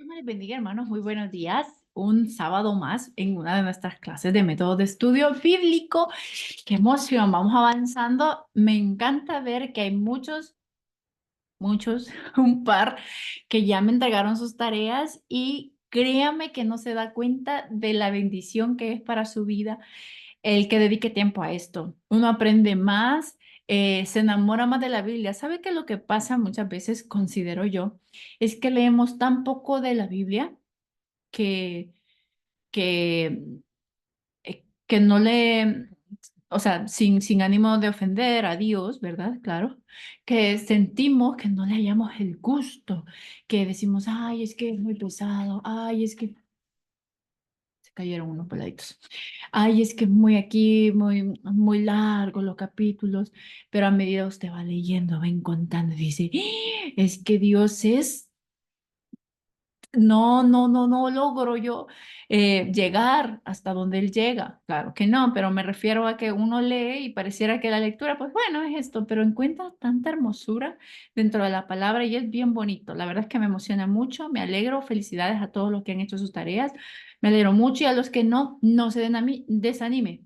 Dios me les bendiga, hermanos. Muy buenos días. Un sábado más en una de nuestras clases de métodos de estudio bíblico. ¡Qué emoción! Vamos avanzando. Me encanta ver que hay muchos, un par que ya me entregaron sus tareas y créame que no se da cuenta de la bendición que es para su vida el que dedique tiempo a esto. Uno aprende más, se enamora más de la Biblia. ¿Sabe qué? Lo que pasa muchas veces, considero yo, es que leemos tan poco de la Biblia que, que, que no le, o sea, sin ánimo de ofender a Dios, ¿verdad? Claro, que sentimos que no le hallamos el gusto, que decimos, ay, es que es muy pesado, ay, es que se cayeron unos peladitos. Ay, es que es muy aquí, muy largo los capítulos, pero a medida usted va leyendo, va encontrando, dice, "¡Ah! Es que Dios es, no logro yo llegar hasta donde Él llega. Claro que no, pero me refiero a que uno lee y pareciera que la lectura, pues bueno, es esto, pero encuentra tanta hermosura dentro de la palabra y es bien bonito. La verdad es que me emociona mucho, me alegro, felicidades a todos los que han hecho sus tareas, me alegro mucho y a los que no, no se den a mí, desanime.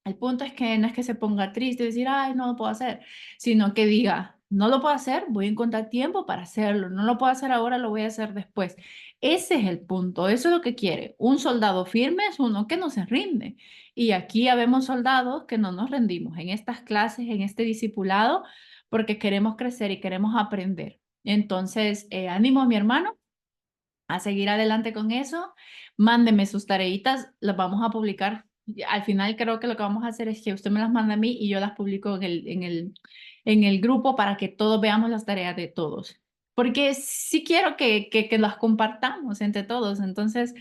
El punto es que no es que se ponga triste y decir, ay, no lo puedo hacer, sino que diga, no lo puedo hacer, voy a encontrar tiempo para hacerlo, no lo puedo hacer ahora, lo voy a hacer después. Ese es el punto, eso es lo que quiere. Un soldado firme es uno que no se rinde. Y aquí habemos soldados que no nos rendimos en estas clases, en este discipulado, porque queremos crecer y queremos aprender. Entonces, ánimo a mi hermano a seguir adelante con eso. Mándeme sus tareitas, las vamos a publicar. Al final creo que lo que vamos a hacer es que usted me las manda a mí y yo las publico en el grupo para que todos veamos las tareas de todos. Porque sí quiero que las compartamos entre todos. Entonces,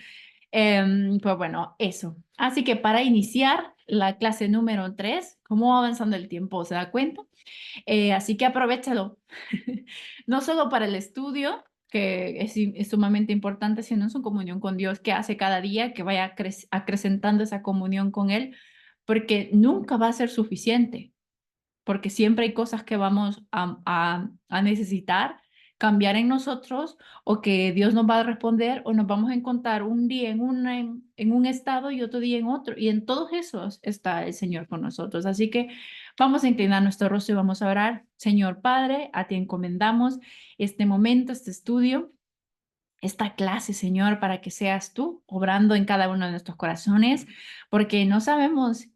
pues bueno, eso. Así que para iniciar la clase número 3, ¿cómo va avanzando el tiempo? ¿Se da cuenta? Así que aprovéchalo, no solo para el estudio, que es sumamente importante, sino en su comunión con Dios que hace cada día, que vaya acrecentando esa comunión con Él, porque nunca va a ser suficiente porque siempre hay cosas que vamos a necesitar cambiar en nosotros o que Dios nos va a responder o nos vamos a encontrar un día en un estado y otro día en otro. Y en todos esos está el Señor con nosotros. Así que vamos a inclinar nuestro rostro y vamos a orar. Señor Padre, a ti encomendamos este momento, este estudio. Esta clase, Señor, para que seas tú obrando en cada uno de nuestros corazones, porque no sabemos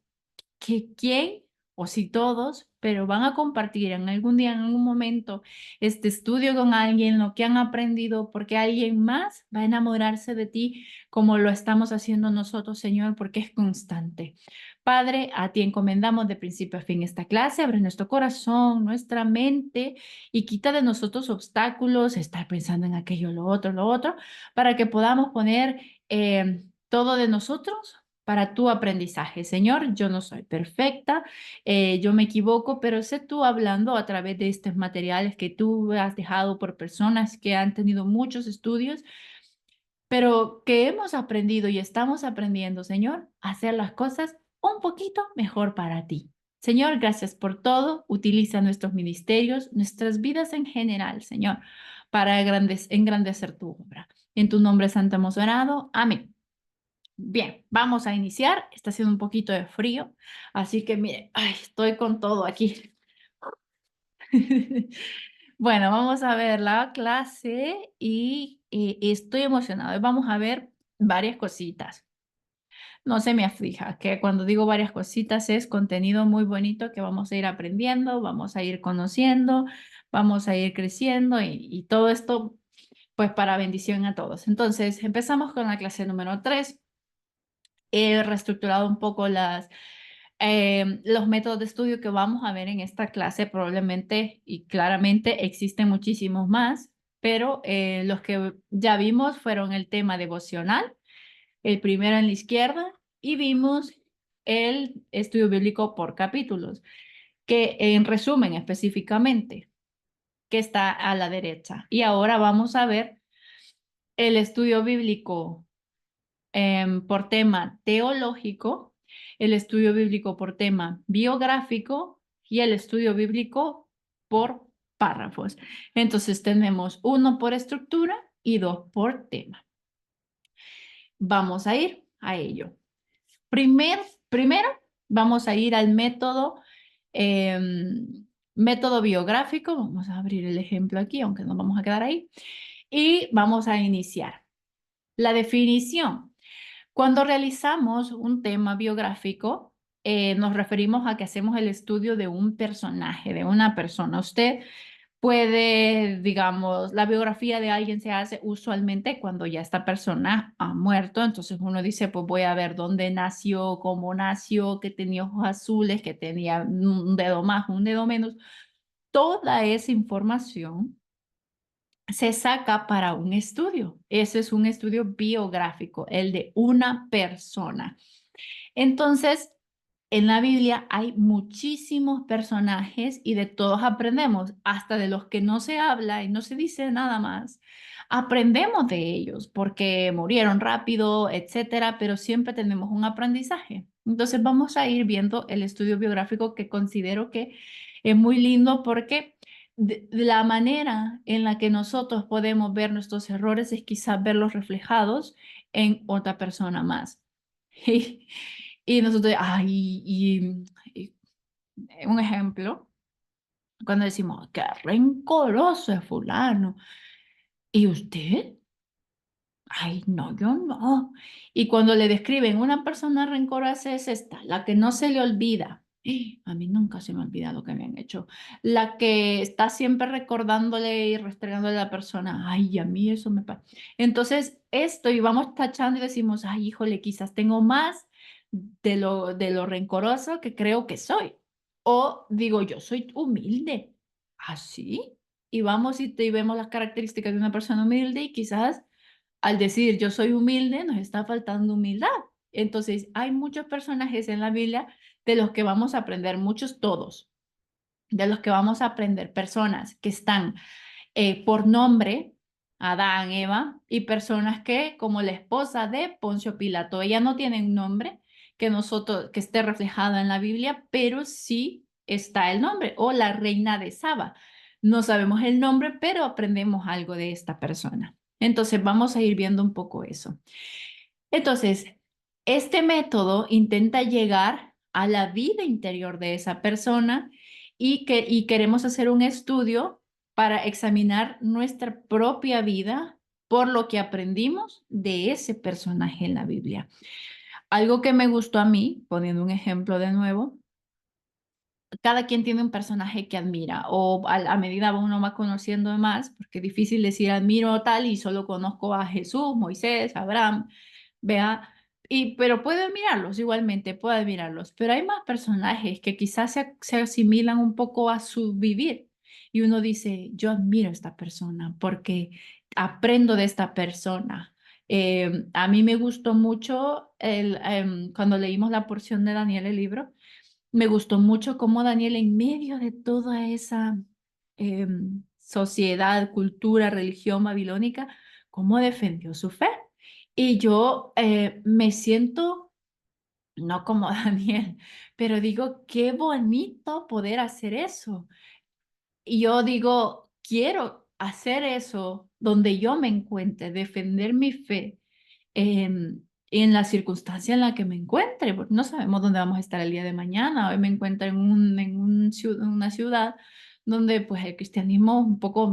que quién o si todos, pero van a compartir en algún día, en algún momento, este estudio con alguien, lo que han aprendido, porque alguien más va a enamorarse de ti como lo estamos haciendo nosotros, Señor, porque es constante. Padre, a ti encomendamos de principio a fin esta clase, abre nuestro corazón, nuestra mente y quita de nosotros obstáculos, estar pensando en aquello, lo otro, para que podamos poner todo de nosotros para tu aprendizaje. Señor, yo no soy perfecta, yo me equivoco, pero sé tú hablando a través de estos materiales que tú has dejado por personas que han tenido muchos estudios, pero que hemos aprendido y estamos aprendiendo, Señor, a hacer las cosas un poquito mejor para ti. Señor, gracias por todo. Utiliza nuestros ministerios, nuestras vidas en general, Señor, para engrandecer tu obra. En tu nombre santo hemos orado. Amén. Bien, vamos a iniciar. Está haciendo un poquito de frío, así que mire, ay, estoy con todo aquí. Bueno, vamos a ver la clase y estoy emocionada. Hoy vamos a ver varias cositas. No se me aflija, que cuando digo varias cositas es contenido muy bonito que vamos a ir aprendiendo, vamos a ir conociendo, vamos a ir creciendo y todo esto pues para bendición a todos. Entonces, empezamos con la clase número 3. He reestructurado un poco los métodos de estudio que vamos a ver en esta clase. Probablemente y claramente existen muchísimos más, pero los que ya vimos fueron el tema devocional, el primero en la izquierda, y vimos el estudio bíblico por capítulos, que en resumen específicamente, que está a la derecha. Y ahora vamos a ver el estudio bíblico por tema teológico, el estudio bíblico por tema biográfico y el estudio bíblico por párrafos. Entonces tenemos uno por estructura y 2 por tema. Vamos a ir a ello. Primero, vamos a ir al método biográfico. Vamos a abrir el ejemplo aquí, aunque no vamos a quedar ahí. Y vamos a iniciar. La definición. Cuando realizamos un tema biográfico, nos referimos a que hacemos el estudio de un personaje, de una persona. Usted puede, digamos, la biografía de alguien se hace usualmente cuando ya esta persona ha muerto. Entonces uno dice, pues voy a ver dónde nació, cómo nació, que tenía ojos azules, que tenía un dedo más, un dedo menos. Toda esa información se saca para un estudio. Ese es un estudio biográfico, el de una persona. Entonces, en la Biblia hay muchísimos personajes y de todos aprendemos, hasta de los que no se habla y no se dice nada más. Aprendemos de ellos porque murieron rápido, etcétera, pero siempre tenemos un aprendizaje. Entonces vamos a ir viendo el estudio biográfico que considero que es muy lindo porque de la manera en la que nosotros podemos ver nuestros errores es quizás verlos reflejados en otra persona más. Y nosotros, ay, y un ejemplo, cuando decimos, qué rencoroso es fulano. ¿Y usted? Ay, no, yo no. Y cuando le describen una persona rencorosa es esta, la que no se le olvida. A mí nunca se me olvida lo que me han hecho. La que está siempre recordándole y restregándole a la persona. Ay, a mí eso me pasa. Entonces, esto y vamos tachando y decimos, ay, híjole, quizás tengo más de lo rencoroso que creo que soy. O digo, yo soy humilde. ¿Así? Y vamos y vemos las características de una persona humilde y quizás al decir yo soy humilde, nos está faltando humildad. Entonces, hay muchos personajes en la Biblia de los que vamos a aprender, muchos todos, de los que vamos a aprender, personas que están por nombre, Adán, Eva, y personas que, como la esposa de Poncio Pilato, ella no tiene un nombre que esté reflejado en la Biblia, pero sí está el nombre, o la reina de Saba. No sabemos el nombre, pero aprendemos algo de esta persona. Entonces, vamos a ir viendo un poco eso. Entonces, este método intenta llegar a la vida interior de esa persona y queremos hacer un estudio para examinar nuestra propia vida por lo que aprendimos de ese personaje en la Biblia. Algo que me gustó a mí, poniendo un ejemplo de nuevo, cada quien tiene un personaje que admira o a medida uno va conociendo más, porque es difícil decir admiro tal y solo conozco a Jesús, Moisés, Abraham, vea, pero puedo admirarlos igualmente, puedo admirarlos, pero hay más personajes que quizás se asimilan un poco a su vivir y uno dice, yo admiro a esta persona porque aprendo de esta persona. A mí me gustó mucho cuando leímos la porción de Daniel, el libro. Me gustó mucho cómo Daniel, en medio de toda esa sociedad, cultura, religión babilónica, cómo defendió su fe. Y yo me siento, no como Daniel, pero digo, qué bonito poder hacer eso. Y yo digo, quiero hacer eso donde yo me encuentre, defender mi fe en la circunstancia en la que me encuentre, porque no sabemos dónde vamos a estar el día de mañana. Hoy me encuentro en una ciudad donde pues el cristianismo es un poco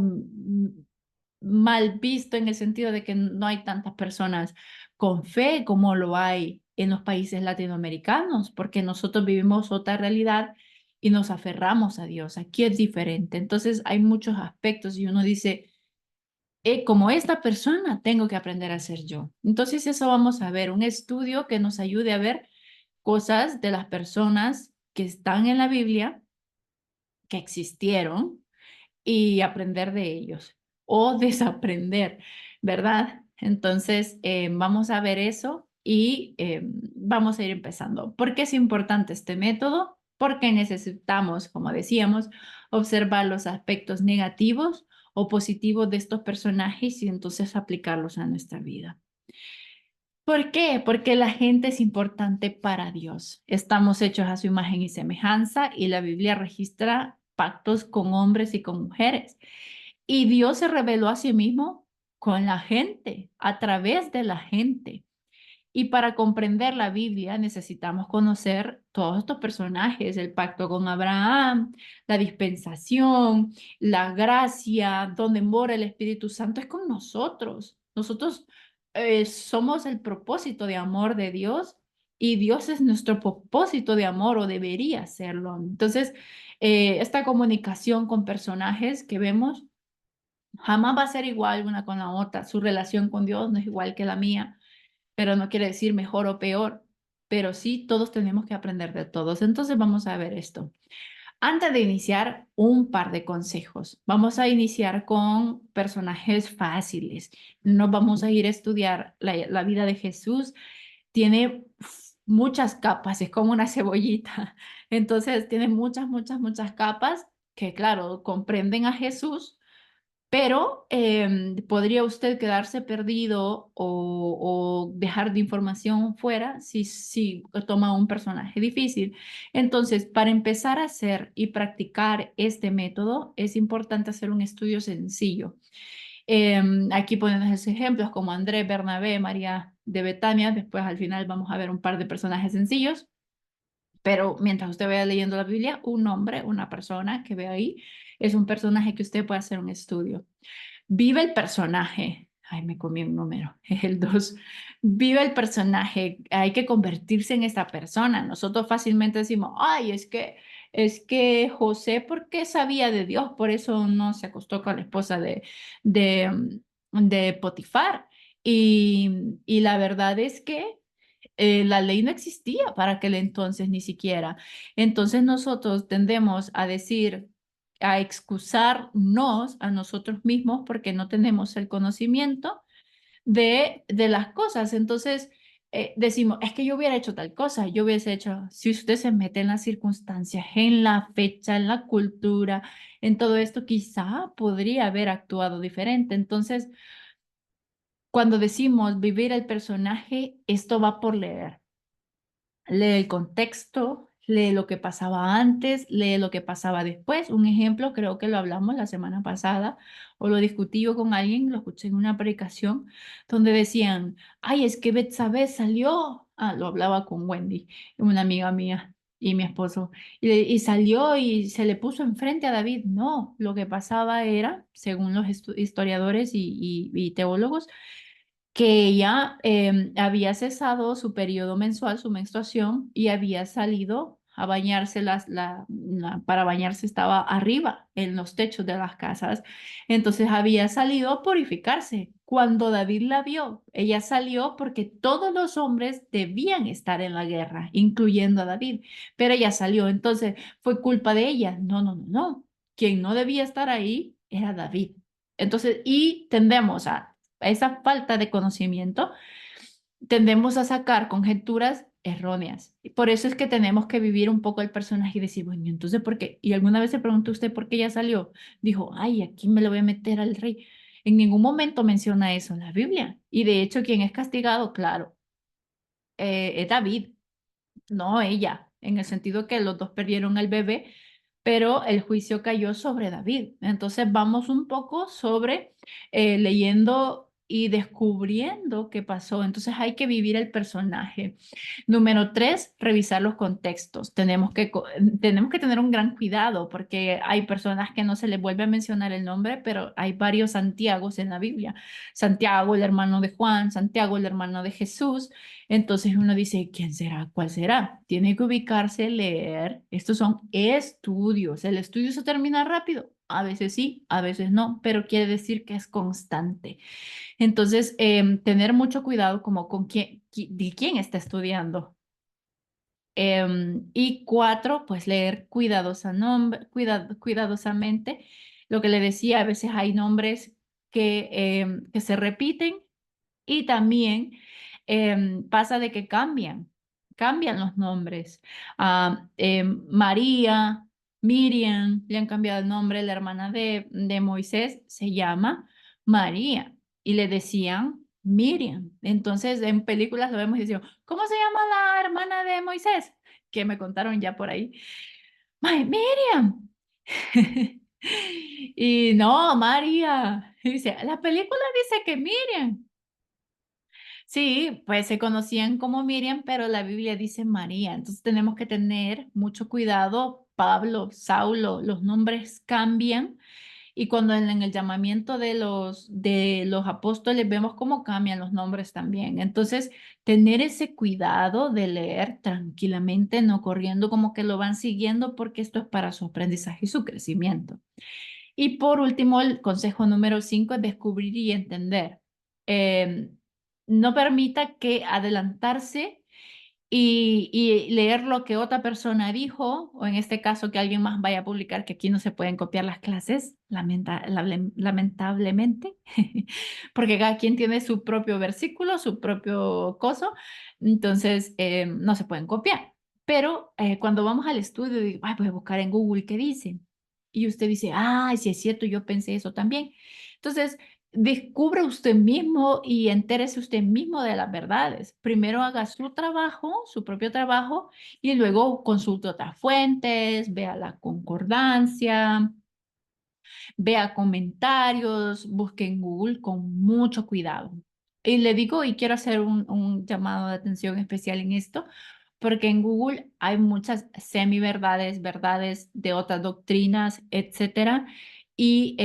mal visto en el sentido de que no hay tantas personas con fe como lo hay en los países latinoamericanos, porque nosotros vivimos otra realidad y nos aferramos a Dios. Aquí es diferente. Entonces hay muchos aspectos y uno dice, como esta persona, tengo que aprender a ser yo. Entonces eso vamos a ver, un estudio que nos ayude a ver cosas de las personas que están en la Biblia, que existieron, y aprender de ellos o desaprender, ¿verdad? Entonces, vamos a ver eso y vamos a ir empezando. ¿Por qué es importante este método? Porque necesitamos, como decíamos, observar los aspectos negativos o positivos de estos personajes y entonces aplicarlos a nuestra vida. ¿Por qué? Porque la gente es importante para Dios. Estamos hechos a su imagen y semejanza y la Biblia registra pactos con hombres y con mujeres. Y Dios se reveló a sí mismo con la gente, a través de la gente. Y para comprender la Biblia necesitamos conocer todos estos personajes, el pacto con Abraham, la dispensación, la gracia, donde mora el Espíritu Santo es con nosotros. Nosotros somos el propósito de amor de Dios y Dios es nuestro propósito de amor o debería serlo. Entonces, esta comunicación con personajes que vemos jamás va a ser igual una con la otra. Su relación con Dios no es igual que la mía, pero no quiere decir mejor o peor, pero sí todos tenemos que aprender de todos. Entonces vamos a ver esto. Antes de iniciar, un par de consejos. Vamos a iniciar con personajes fáciles. No vamos a ir a estudiar la vida de Jesús. Tiene muchas capas, es como una cebollita. Entonces tiene muchas, muchas, muchas capas que, claro, comprenden a Jesús, pero podría usted quedarse perdido o dejar de información fuera si toma un personaje difícil. Entonces, para empezar a hacer y practicar este método, es importante hacer un estudio sencillo. Aquí ponemos esos ejemplos como Andrés, Bernabé, María de Betania. Después, al final, vamos a ver un par de personajes sencillos. Pero mientras usted vaya leyendo la Biblia, un nombre, una persona que ve ahí, es un personaje que usted puede hacer un estudio. Vive el personaje. Ay, me comí un número, es el 2. Vive el personaje, hay que convertirse en esta persona. Nosotros fácilmente decimos, ay, es que José, ¿por qué sabía de Dios? Por eso no se acostó con la esposa de Potifar. Y la verdad es que la ley no existía para aquel entonces ni siquiera. Entonces nosotros tendemos a decir, a excusarnos a nosotros mismos porque no tenemos el conocimiento de las cosas. Entonces decimos, es que yo hubiera hecho tal cosa, yo hubiese hecho, si usted se mete en las circunstancias, en la fecha, en la cultura, en todo esto, quizá podría haber actuado diferente. Entonces, cuando decimos vivir el personaje, esto va por leer. Lee el contexto, lee lo que pasaba antes, lee lo que pasaba después. Un ejemplo, creo que lo hablamos la semana pasada o lo discutí yo con alguien, lo escuché en una predicación donde decían, ay, es que Betsabé salió. Ah, lo hablaba con Wendy, una amiga mía y mi esposo, y salió y se le puso enfrente a David. No, lo que pasaba era, según los historiadores y teólogos, que ella había cesado su periodo mensual, su menstruación, y había salido a bañarse, para bañarse estaba arriba, en los techos de las casas. Entonces había salido a purificarse. Cuando David la vio, ella salió porque todos los hombres debían estar en la guerra, incluyendo a David, pero ella salió. Entonces, ¿fue culpa de ella? No, no, no, no. Quien no debía estar ahí era David. Entonces, y tendemos a esa falta de conocimiento, tendemos a sacar conjeturas erróneas. Y por eso es que tenemos que vivir un poco el personaje y decir, bueno, entonces, ¿por qué? Y alguna vez se preguntó usted por qué ella salió. Dijo, ay, aquí me lo voy a meter al rey. En ningún momento menciona eso en la Biblia. Y de hecho, quien es castigado, claro, es David, no ella, en el sentido que los dos perdieron al bebé, pero el juicio cayó sobre David. Entonces vamos un poco sobre leyendo y descubriendo qué pasó. Entonces hay que vivir el personaje. Número 3, revisar los contextos. Tenemos que tener un gran cuidado porque hay personas que no se les vuelve a mencionar el nombre, pero hay varios Santiagos en la Biblia. Santiago, el hermano de Juan, Santiago, el hermano de Jesús. Entonces uno dice, ¿quién será? ¿Cuál será? Tiene que ubicarse, leer. Estos son estudios. ¿El estudio se termina rápido? A veces sí, a veces no, pero quiere decir que es constante. Entonces, tener mucho cuidado como con de quién está estudiando. Y 4, pues leer cuidadosamente. Lo que le decía, a veces hay nombres que se repiten y también pasa de que cambian los nombres. María, Miriam, le han cambiado el nombre, la hermana de Moisés se llama María y le decían Miriam. Entonces en películas lo vemos y decimos, ¿cómo se llama la hermana de Moisés? Que me contaron ya por ahí. ¡Ay, Miriam! Y no, María, dice, la película dice que Miriam. Sí, pues se conocían como Miriam, pero la Biblia dice María. Entonces tenemos que tener mucho cuidado. Pablo, Saulo, los nombres cambian. Y cuando en el llamamiento de los apóstoles vemos cómo cambian los nombres también. Entonces, tener ese cuidado de leer tranquilamente, no corriendo como que lo van siguiendo, porque esto es para su aprendizaje y su crecimiento. Y por último, el consejo número 5 es descubrir y entender. Eh, no permita que adelantarse y leer lo que otra persona dijo, o en este caso que alguien más vaya a publicar, que aquí no se pueden copiar las clases, lamentablemente, porque cada quien tiene su propio versículo, su propio coso, entonces no se pueden copiar. Pero cuando vamos al estudio, digo, ay, voy a buscar en Google qué dice. Y usted dice, ay, sí es cierto, yo pensé eso también. Entonces, descubra usted mismo y entérese usted mismo de las verdades. Primero haga su trabajo, su propio trabajo, y luego consulte otras fuentes, vea la concordancia, vea comentarios, busque en Google con mucho cuidado. Y le digo, y quiero hacer un llamado de atención especial en esto, porque en Google hay muchas semiverdades, verdades de otras doctrinas, etcétera. Y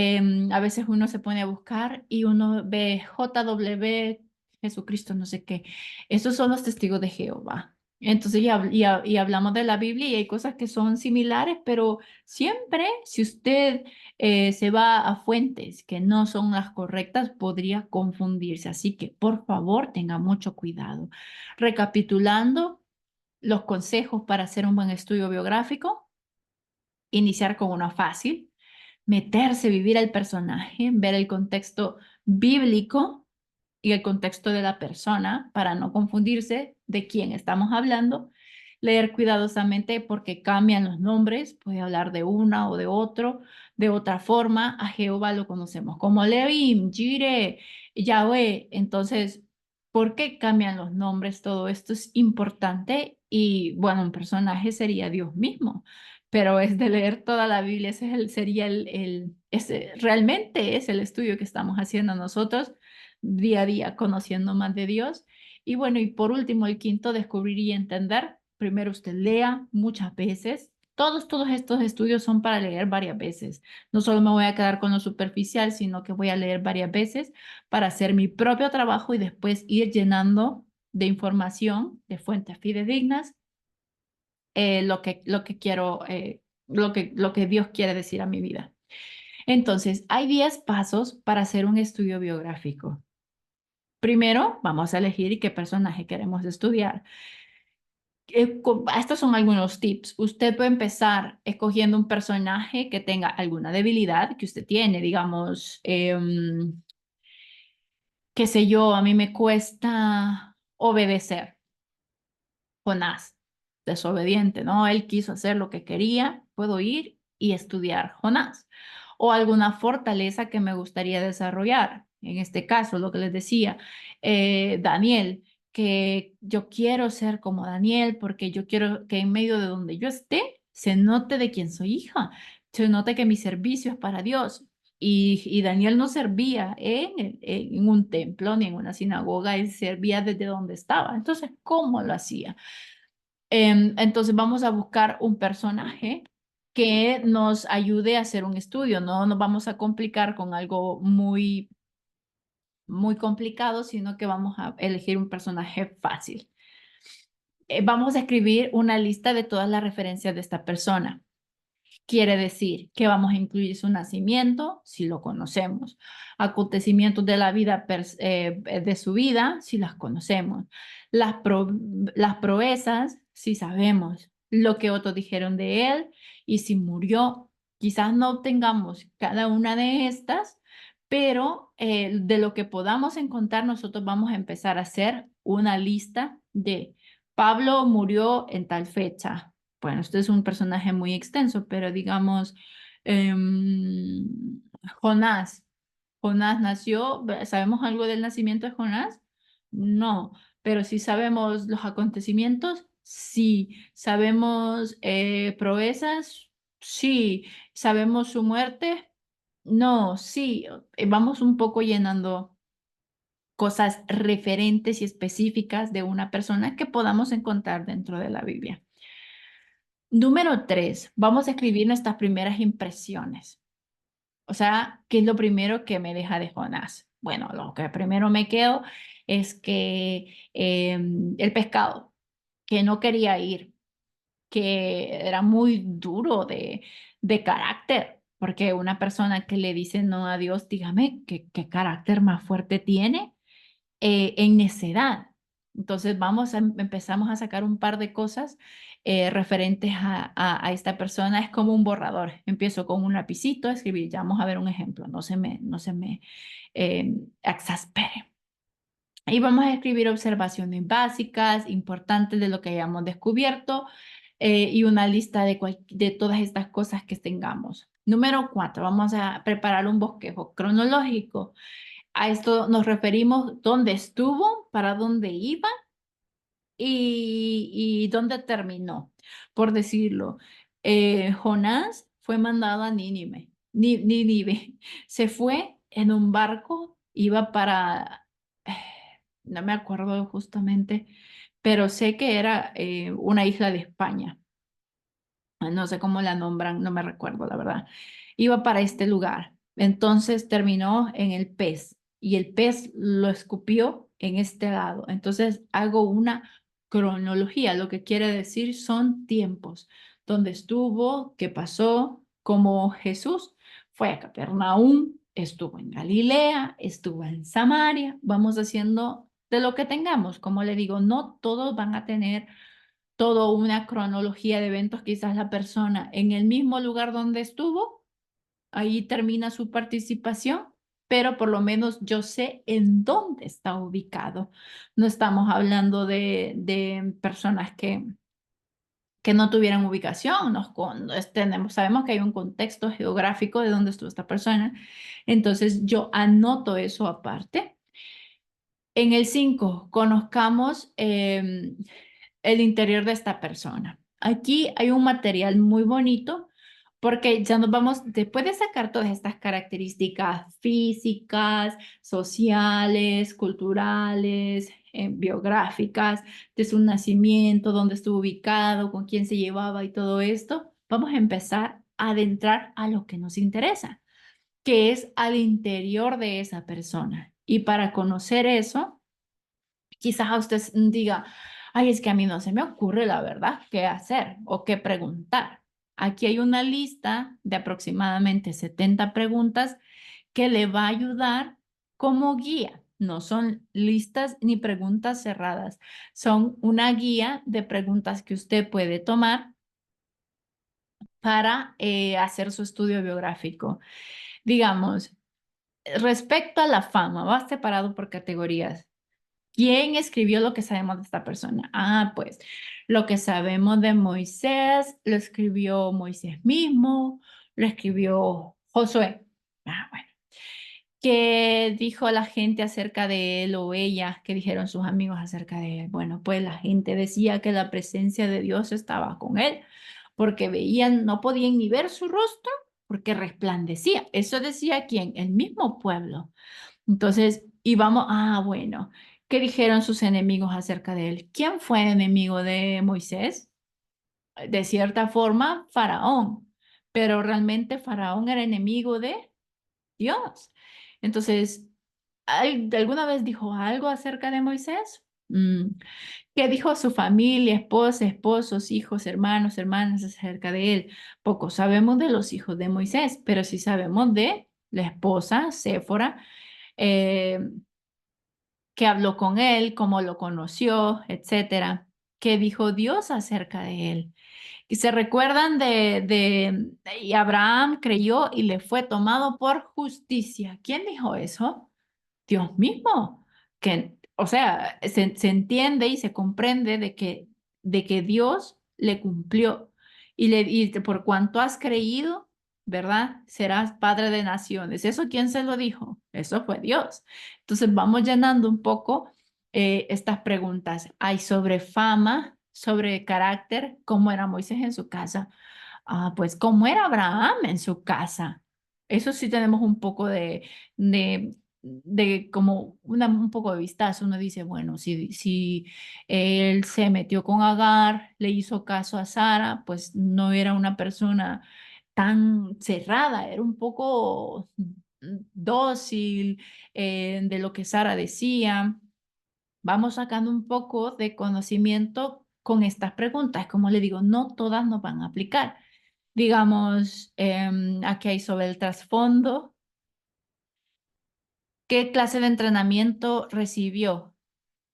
a veces uno se pone a buscar y uno ve JW, Jesucristo, no sé qué. Esos son los testigos de Jehová. Entonces, y hablamos de la Biblia y hay cosas que son similares, pero siempre, si usted se va a fuentes que no son las correctas, podría confundirse. Así que, por favor, tenga mucho cuidado. Recapitulando los consejos para hacer un buen estudio biográfico, iniciar con uno fácil, meterse, vivir el personaje, ver el contexto bíblico y el contexto de la persona para no confundirse de quién estamos hablando, leer cuidadosamente porque cambian los nombres, puede hablar de una o de otro, de otra forma. A Jehová lo conocemos como Leim, Jireh, Yahweh. Entonces, ¿por qué cambian los nombres? Todo esto es importante y bueno, un personaje sería Dios mismo. Pero es de leer toda la Biblia, ese es sería ese realmente es el estudio que estamos haciendo nosotros día a día conociendo más de Dios. Y bueno, y por último, el quinto, descubrir y entender. Primero usted lea muchas veces. Todos estos estudios son para leer varias veces. No solo me voy a quedar con lo superficial, sino que voy a leer varias veces para hacer mi propio trabajo y después ir llenando de información, de fuentes fidedignas, lo que quiero, lo que Dios quiere decir a mi vida. Entonces, hay 10 pasos para hacer un estudio biográfico. Primero, vamos a elegir qué personaje queremos estudiar. Estos son algunos tips. Usted puede empezar escogiendo un personaje que tenga alguna debilidad que usted tiene, digamos, qué sé yo, a mí me cuesta obedecer. Jonás, desobediente, ¿no? Él quiso hacer lo que quería, puedo ir y estudiar Jonás. O alguna fortaleza que me gustaría desarrollar. En este caso, lo que les decía, Daniel, que yo quiero ser como Daniel porque yo quiero que en medio de donde yo esté se note de quién soy hija, se note que mi servicio es para Dios. Y Daniel no servía en un templo ni en una sinagoga, él servía desde donde estaba. Entonces, ¿cómo lo hacía? Entonces vamos a buscar un personaje que nos ayude a hacer un estudio. No nos vamos a complicar con algo muy complicado, sino que vamos a elegir un personaje fácil. Vamos a escribir una lista de todas las referencias de esta persona. Quiere decir que vamos a incluir su nacimiento, si lo conocemos, acontecimientos de la vida, de su vida, si las conocemos, las, pro- las proezas, si sabemos, lo que otros dijeron de él y si murió. Quizás no obtengamos cada una de estas, pero de lo que podamos encontrar, nosotros vamos a empezar a hacer una lista de Pablo murió en tal fecha. Bueno, este es un personaje muy extenso, pero digamos, em, Jonás. Jonás nació, ¿sabemos algo del nacimiento de Jonás? No, pero sí sabemos los acontecimientos, sí, sabemos proezas, Sí, ¿sabemos su muerte? No, sí, vamos un poco llenando cosas referentes y específicas de una persona que podamos encontrar dentro de la Biblia. Número 3, vamos a escribir nuestras primeras impresiones. O sea, ¿qué es lo primero que me deja de Jonás? Bueno, lo que primero me quedo es que el pescado, que no quería ir, que era muy duro de carácter, porque una persona que le dice no a Dios, dígame, ¿qué carácter más fuerte tiene? En necedad. Entonces empezamos a sacar un par de cosas referentes a esta persona. Es como un borrador. Empiezo con un lapicito a escribir. Ya vamos a ver un ejemplo. No se me exaspere. Y vamos a escribir observaciones básicas, importantes de lo que hayamos descubierto y una lista de todas estas cosas que tengamos. Número 4, vamos a preparar un bosquejo cronológico. A esto nos referimos dónde estuvo, para dónde iba y dónde terminó. Por decirlo, Jonás fue mandado a Nínive. Se fue en un barco, iba para, eh, no me acuerdo justamente, pero sé que era una isla de España. No sé cómo la nombran, no me recuerdo, la verdad. Iba para este lugar. Entonces terminó en el pez y el pez lo escupió en este lado. Entonces hago una cronología, lo que quiere decir son tiempos, dónde estuvo, qué pasó, como Jesús fue a Capernaum, estuvo en Galilea, estuvo en Samaria. Vamos haciendo de lo que tengamos. Como le digo, no todos van a tener toda una cronología de eventos, quizás la persona en el mismo lugar donde estuvo, ahí termina su participación, pero por lo menos yo sé en dónde está ubicado. No estamos hablando de personas que no tuvieran ubicación, sabemos que hay un contexto geográfico de dónde estuvo esta persona, entonces yo anoto eso aparte. En el 5 conozcamos el interior de esta persona. Aquí hay un material muy bonito porque ya nos vamos, después de sacar todas estas características físicas, sociales, culturales, biográficas, de su nacimiento, dónde estuvo ubicado, con quién se llevaba y todo esto, vamos a empezar a adentrar a lo que nos interesa, que es al interior de esa persona. Y para conocer eso, quizás a usted diga, ay, es que a mí no se me ocurre la verdad qué hacer o qué preguntar. Aquí hay una lista de aproximadamente 70 preguntas que le va a ayudar como guía. No son listas ni preguntas cerradas, son una guía de preguntas que usted puede tomar para hacer su estudio biográfico. Digamos, respecto a la fama, va separado por categorías. ¿Quién escribió lo que sabemos de esta persona? Ah, pues lo que sabemos de Moisés lo escribió Moisés mismo, lo escribió Josué. Ah, bueno. ¿Qué dijo la gente acerca de él o ella? ¿Qué dijeron sus amigos acerca de él? Bueno, pues la gente decía que la presencia de Dios estaba con él, porque veían, no podían ni ver su rostro, porque resplandecía. Eso decía quién, el mismo pueblo. Entonces, íbamos, bueno, ¿qué dijeron sus enemigos acerca de él? ¿Quién fue enemigo de Moisés? De cierta forma, Faraón, pero realmente Faraón era enemigo de Dios. Entonces, ¿alguna vez dijo algo acerca de Moisés? ¿Qué dijo su familia, esposa, esposos, hijos, hermanos, hermanas acerca de él? Poco sabemos de los hijos de Moisés, pero sí sabemos de la esposa, Séfora, eh, que habló con él, cómo lo conoció, etcétera. ¿Qué dijo Dios acerca de él? Y se recuerdan y Abraham creyó y le fue tomado por justicia. ¿Quién dijo eso? Dios mismo. Que, o sea, se entiende y se comprende de que Dios le cumplió y por cuanto has creído, ¿verdad? Serás padre de naciones. ¿Eso quién se lo dijo? Eso fue Dios. Entonces vamos llenando un poco estas preguntas. Hay sobre fama, sobre carácter, cómo era Moisés en su casa. Ah, pues cómo era Abraham en su casa. Eso sí tenemos un poco de, de como un poco de vistazo. Uno dice, bueno, si él se metió con Agar, le hizo caso a Sara, pues no era una persona tan cerrada, era un poco dócil de lo que Sara decía. Vamos sacando un poco de conocimiento con estas preguntas. Como le digo, no todas nos van a aplicar. Digamos, aquí hay sobre el trasfondo. ¿Qué clase de entrenamiento recibió?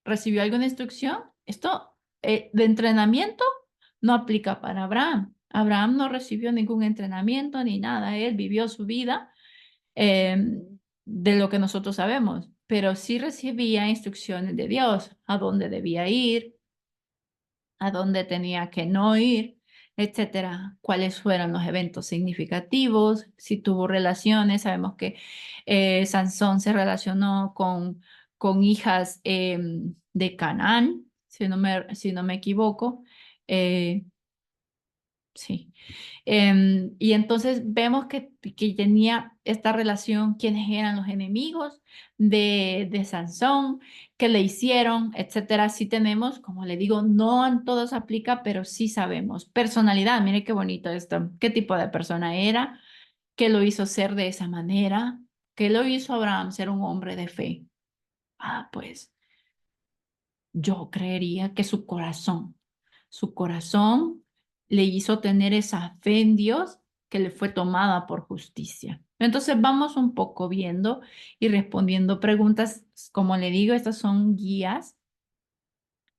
¿Recibió alguna instrucción? Esto de entrenamiento no aplica para Abraham. Abraham no recibió ningún entrenamiento ni nada. Él vivió su vida de lo que nosotros sabemos, pero sí recibía instrucciones de Dios, a dónde debía ir, a dónde tenía que no ir, etcétera, cuáles fueron los eventos significativos, si tuvo relaciones, sabemos que Sansón se relacionó con hijas de Canaán, si no me equivoco, eh, sí. Y entonces vemos que tenía esta relación, quiénes eran los enemigos de Sansón, qué le hicieron, etcétera. Sí tenemos, como le digo, no en todos aplica, pero sí sabemos. Personalidad, mire qué bonito esto. ¿Qué tipo de persona era? ¿Qué lo hizo ser de esa manera? ¿Qué lo hizo Abraham ser un hombre de fe? Ah, pues yo creería que su corazón le hizo tener esa fe en Dios que le fue tomada por justicia. Entonces vamos un poco viendo y respondiendo preguntas. Como le digo, estas son guías,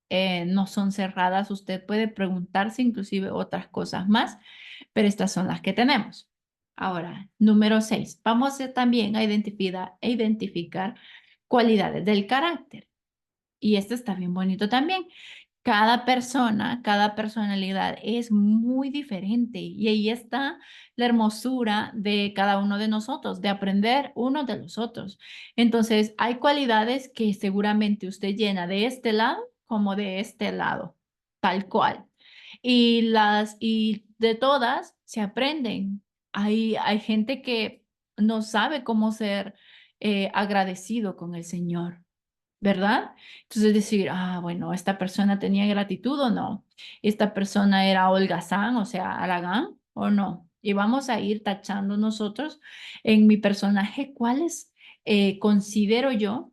no son cerradas. Usted puede preguntarse inclusive otras cosas más, pero estas son las que tenemos. Ahora, número 6. Vamos también a identificar cualidades del carácter. Y esto está bien bonito también. Cada persona, cada personalidad es muy diferente y ahí está la hermosura de cada uno de nosotros, de aprender unos de los otros. Entonces, hay cualidades que seguramente usted llena de este lado como de este lado, tal cual. Y de todas se aprenden. Hay gente que no sabe cómo ser agradecido con el Señor. ¿Verdad? Entonces decir, ah, bueno, esta persona tenía gratitud o no, esta persona era holgazán, o sea, haragán o no. Y vamos a ir tachando nosotros en mi personaje cuáles considero yo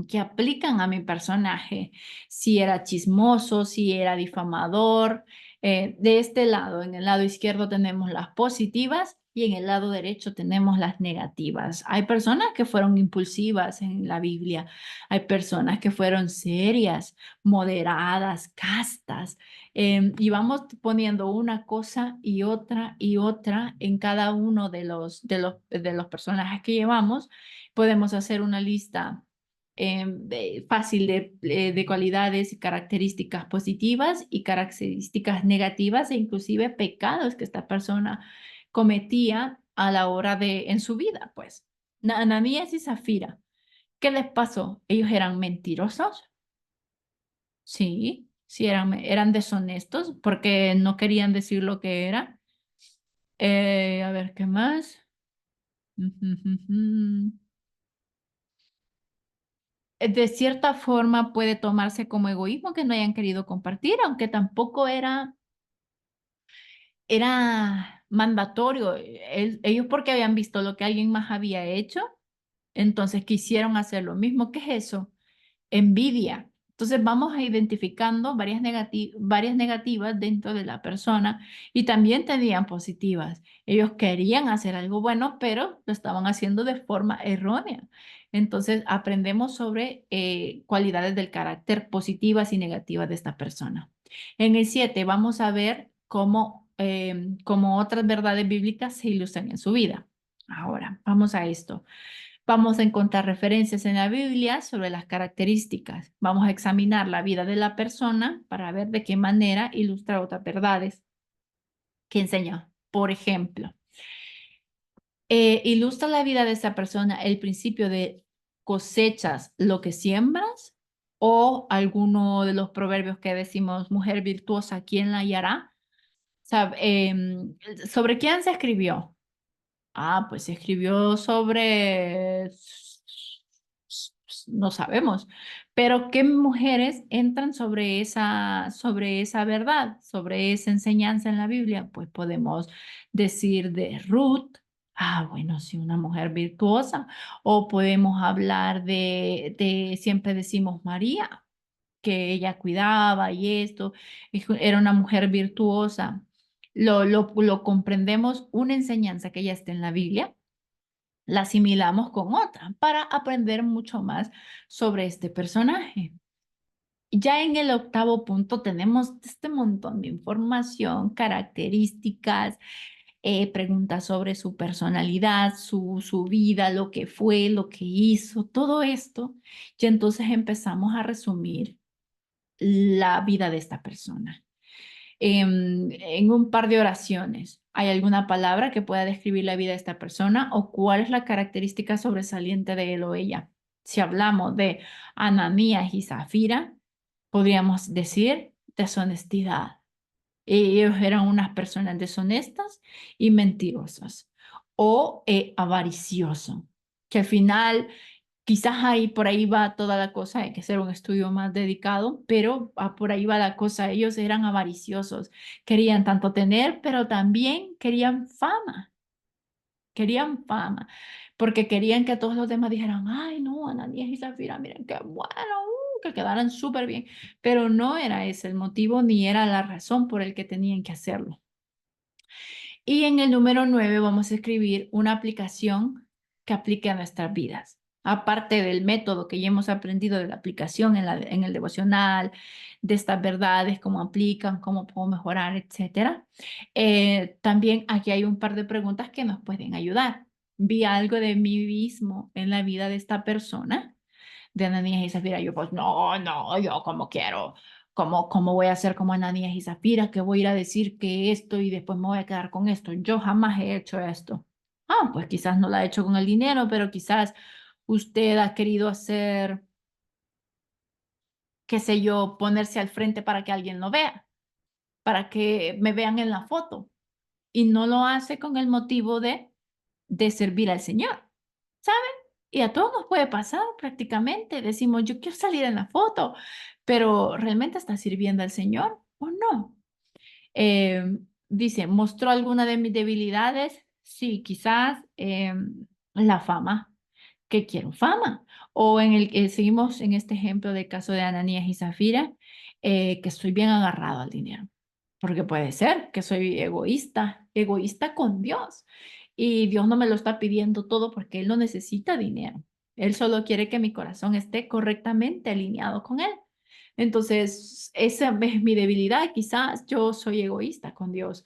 que aplican a mi personaje, si era chismoso, si era difamador. De este lado, en el lado izquierdo tenemos las positivas y en el lado derecho tenemos las negativas. Hay personas que fueron impulsivas en la Biblia, hay personas que fueron serias, moderadas, castas, y vamos poniendo una cosa y otra en cada uno de los personajes que llevamos. Podemos hacer una lista fácil de cualidades y características positivas y características negativas e inclusive pecados que esta persona cometía a la hora en su vida, pues. Ananías y Zafira, ¿qué les pasó? Ellos eran mentirosos, sí, sí eran deshonestos porque no querían decir lo que era. A ver, ¿qué más? De cierta forma puede tomarse como egoísmo que no hayan querido compartir, aunque tampoco era mandatorio. Ellos porque habían visto lo que alguien más había hecho, entonces quisieron hacer lo mismo. ¿Qué es eso? Envidia. Entonces vamos a identificando varias negativas dentro de la persona y también tenían positivas. Ellos querían hacer algo bueno, pero lo estaban haciendo de forma errónea. Entonces aprendemos sobre cualidades del carácter positivas y negativas de esta persona. En el 7 vamos a ver cómo otras verdades bíblicas se ilustran en su vida. Ahora, vamos a esto. Vamos a encontrar referencias en la Biblia sobre las características. Vamos a examinar la vida de la persona para ver de qué manera ilustra otras verdades que enseña. Por ejemplo, ilustra la vida de esa persona el principio de cosechas lo que siembras o alguno de los proverbios que decimos mujer virtuosa, ¿quién la hallará? ¿Sobre quién se escribió? Ah, pues se escribió sobre, no sabemos, pero ¿qué mujeres entran sobre esa verdad, sobre esa enseñanza en la Biblia? Pues podemos decir de Ruth. Ah, bueno, sí, una mujer virtuosa. O podemos hablar siempre decimos María, que ella cuidaba y esto, era una mujer virtuosa. Lo comprendemos, una enseñanza que ya está en la Biblia la asimilamos con otra para aprender mucho más sobre este personaje. Ya en el octavo punto tenemos este montón de información, características, preguntas sobre su personalidad, su vida, lo que fue, lo que hizo, todo esto. Y entonces empezamos a resumir la vida de esta persona en un par de oraciones. ¿Hay alguna palabra que pueda describir la vida de esta persona o cuál es la característica sobresaliente de él o ella? Si hablamos de Ananías y Zafira, podríamos decir deshonestidad. Ellos eran unas personas deshonestas y mentirosas o avaricioso, que al final quizás ahí por ahí va toda la cosa, hay que hacer un estudio más dedicado, pero por ahí va la cosa. Ellos eran avariciosos, querían tanto tener, pero también querían fama, porque querían que todos los demás dijeran, ay, no, Ananías y Zafira, miren qué bueno, que quedaran súper bien, pero no era ese el motivo ni era la razón por el que tenían que hacerlo. Y en el número 9 vamos a escribir una aplicación que aplique a nuestras vidas. Aparte del método que ya hemos aprendido de la aplicación en el devocional, de estas verdades, cómo aplican, cómo puedo mejorar, etcétera. También aquí hay un par de preguntas que nos pueden ayudar. Vi algo de mí mismo en la vida de esta persona de Ananías y Zafira. Yo pues no, yo como quiero, cómo voy a ser como Ananías y Zafira, que voy a ir a decir que esto y después me voy a quedar con esto. Yo jamás he hecho esto. Ah, pues quizás no la he hecho con el dinero, pero quizás usted ha querido hacer, qué sé yo, ponerse al frente para que alguien lo vea, para que me vean en la foto. Y no lo hace con el motivo de servir al Señor. ¿Saben? Y a todos nos puede pasar prácticamente. Decimos, yo quiero salir en la foto, pero ¿realmente está sirviendo al Señor o no? Dice, ¿mostró alguna de mis debilidades? Sí, quizás la fama. Que quiero fama. O en el que seguimos en este ejemplo del caso de Ananías y Zafira, que estoy bien agarrado al dinero. Porque puede ser que soy egoísta, egoísta con Dios. Y Dios no me lo está pidiendo todo porque Él no necesita dinero. Él solo quiere que mi corazón esté correctamente alineado con Él. Entonces, esa es mi debilidad. Quizás yo soy egoísta con Dios.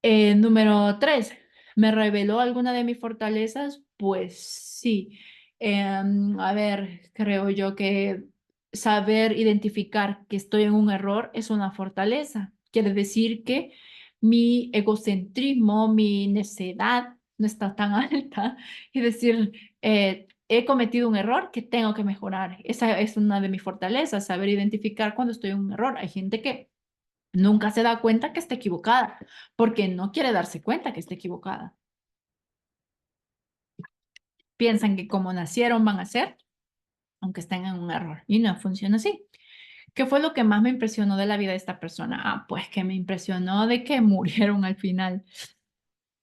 Número 3, ¿me reveló alguna de mis fortalezas? Pues sí. A ver, creo yo que saber identificar que estoy en un error es una fortaleza. Quiere decir que mi egocentrismo, mi necedad no está tan alta. Es decir, he cometido un error que tengo que mejorar. Esa es una de mis fortalezas, saber identificar cuando estoy en un error. Hay gente que nunca se da cuenta que está equivocada, porque no quiere darse cuenta que está equivocada. Piensan que como nacieron van a ser, aunque estén en un error. Y no funciona así. ¿Qué fue lo que más me impresionó de la vida de esta persona? Ah, pues que me impresionó de que murieron al final.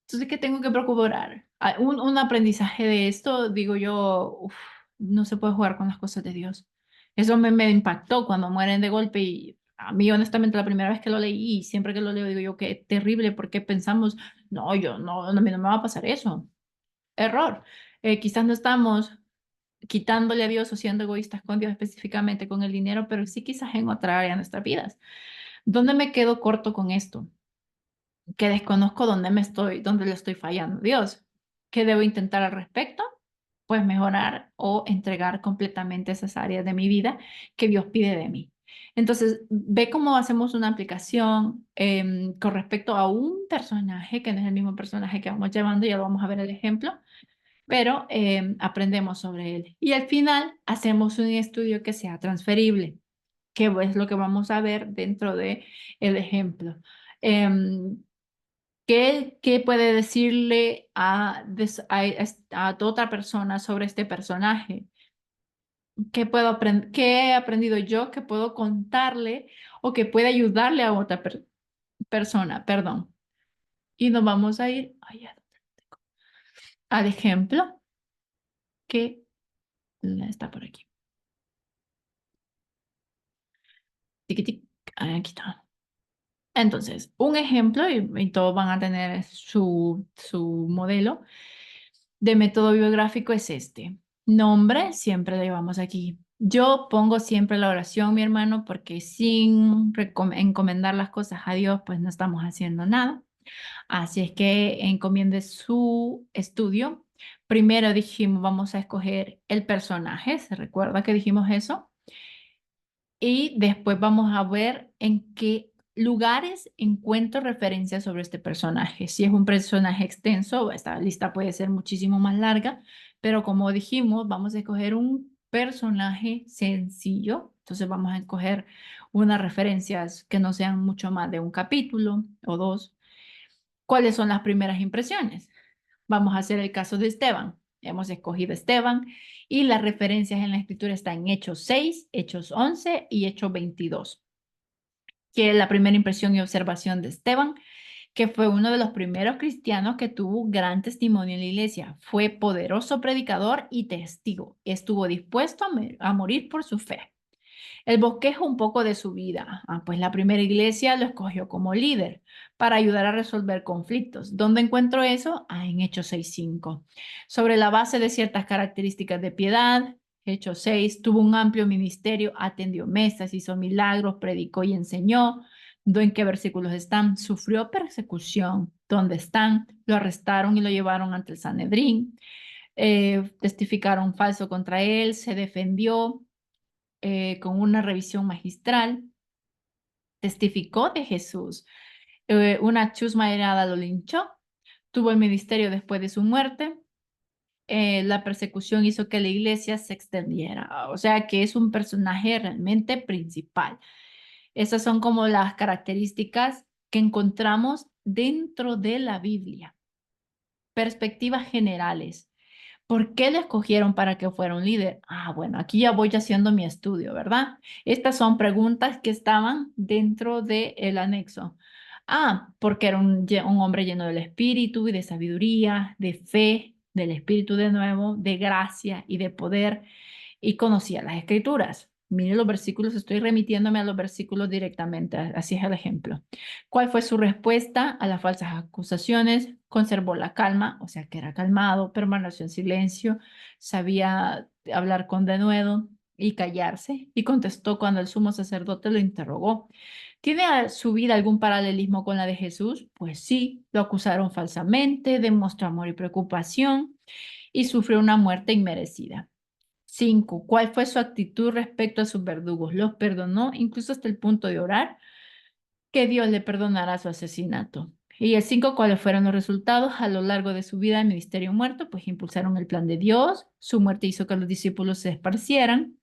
Entonces, ¿qué tengo que procurar? Un aprendizaje de esto, digo yo, uf, no se puede jugar con las cosas de Dios. Eso me impactó cuando mueren de golpe y a mí honestamente la primera vez que lo leí y siempre que lo leo digo yo, qué terrible, porque pensamos, no, yo no, a mí no me va a pasar eso. Error. Quizás no estamos quitándole a Dios o siendo egoístas con Dios específicamente con el dinero, pero sí quizás en otra área de nuestras vidas. ¿Dónde me quedo corto con esto? Que desconozco dónde le estoy fallando a Dios. ¿Qué debo intentar al respecto? Pues mejorar o entregar completamente esas áreas de mi vida que Dios pide de mí. Entonces, ve cómo hacemos una aplicación con respecto a un personaje, que no es el mismo personaje que vamos llevando, ya lo vamos a ver el ejemplo, pero aprendemos sobre él. Y al final hacemos un estudio que sea transferible, que es lo que vamos a ver dentro de el ejemplo. Em, ¿qué puede decirle a otra persona sobre este personaje? ¿Qué puedo aprender? ¿Qué he aprendido yo que puedo contarle o que puede ayudarle a otra persona? Perdón. Y nos vamos a ir al ejemplo que está por aquí. Tic, tic, aquí está. Entonces, un ejemplo, y todos van a tener su modelo de método biográfico es este. Nombre, siempre lo llevamos aquí. Yo pongo siempre la oración, mi hermano, porque sin encomendar las cosas a Dios, pues no estamos haciendo nada. Así es que encomiende su estudio. Primero dijimos, vamos a escoger el personaje. ¿Se recuerda que dijimos eso? Y después vamos a ver en qué lugares encuentro referencias sobre este personaje. Si es un personaje extenso, esta lista puede ser muchísimo más larga, pero como dijimos, vamos a escoger un personaje sencillo. Entonces vamos a escoger unas referencias que no sean mucho más de un capítulo o dos. ¿Cuáles son las primeras impresiones? Vamos a hacer el caso de Esteban. Hemos escogido Esteban y las referencias en la escritura están en Hechos 6, Hechos 11 y Hechos 22. Que es la primera impresión y observación de Esteban, que fue uno de los primeros cristianos que tuvo gran testimonio en la iglesia. Fue poderoso predicador y testigo. Estuvo dispuesto a morir por su fe. El bosquejo un poco de su vida. Pues la primera iglesia lo escogió como líder para ayudar a resolver conflictos. ¿Dónde encuentro eso? En Hechos 6:5. Sobre la base de ciertas características de piedad, Hechos 6 tuvo un amplio ministerio, atendió mesas, hizo milagros, predicó y enseñó. ¿En qué versículos están? Sufrió persecución. ¿Dónde están? Lo arrestaron y lo llevaron ante el Sanedrín. Testificaron falso contra él, se defendió con una revisión magistral, testificó de Jesús. Una chusma helada lo linchó, tuvo el ministerio después de su muerte. La persecución hizo que la iglesia se extendiera, o sea que es un personaje realmente principal. Esas son como las características que encontramos dentro de la Biblia. Perspectivas generales. ¿Por qué lo escogieron para que fuera un líder? Bueno, aquí ya voy haciendo mi estudio, ¿verdad? Estas son preguntas que estaban dentro del anexo. Porque era un hombre lleno del espíritu y de sabiduría, de fe, del espíritu de nuevo, de gracia y de poder, y conocía las escrituras. Mire los versículos, estoy remitiéndome a los versículos directamente, así es el ejemplo. ¿Cuál fue su respuesta a las falsas acusaciones? Conservó la calma, o sea que era calmado, permaneció en silencio, sabía hablar con denuedo y callarse, y contestó cuando el sumo sacerdote lo interrogó. ¿Tiene su vida algún paralelismo con la de Jesús? Pues sí, lo acusaron falsamente, demostró amor y preocupación y sufrió una muerte inmerecida. 5. ¿Cuál fue su actitud respecto a sus verdugos? Los perdonó incluso hasta el punto de orar que Dios le perdonara su asesinato. Y el 5, ¿cuáles fueron los resultados a lo largo de su vida de ministerio muerto? Pues impulsaron el plan de Dios, su muerte hizo que los discípulos se esparcieran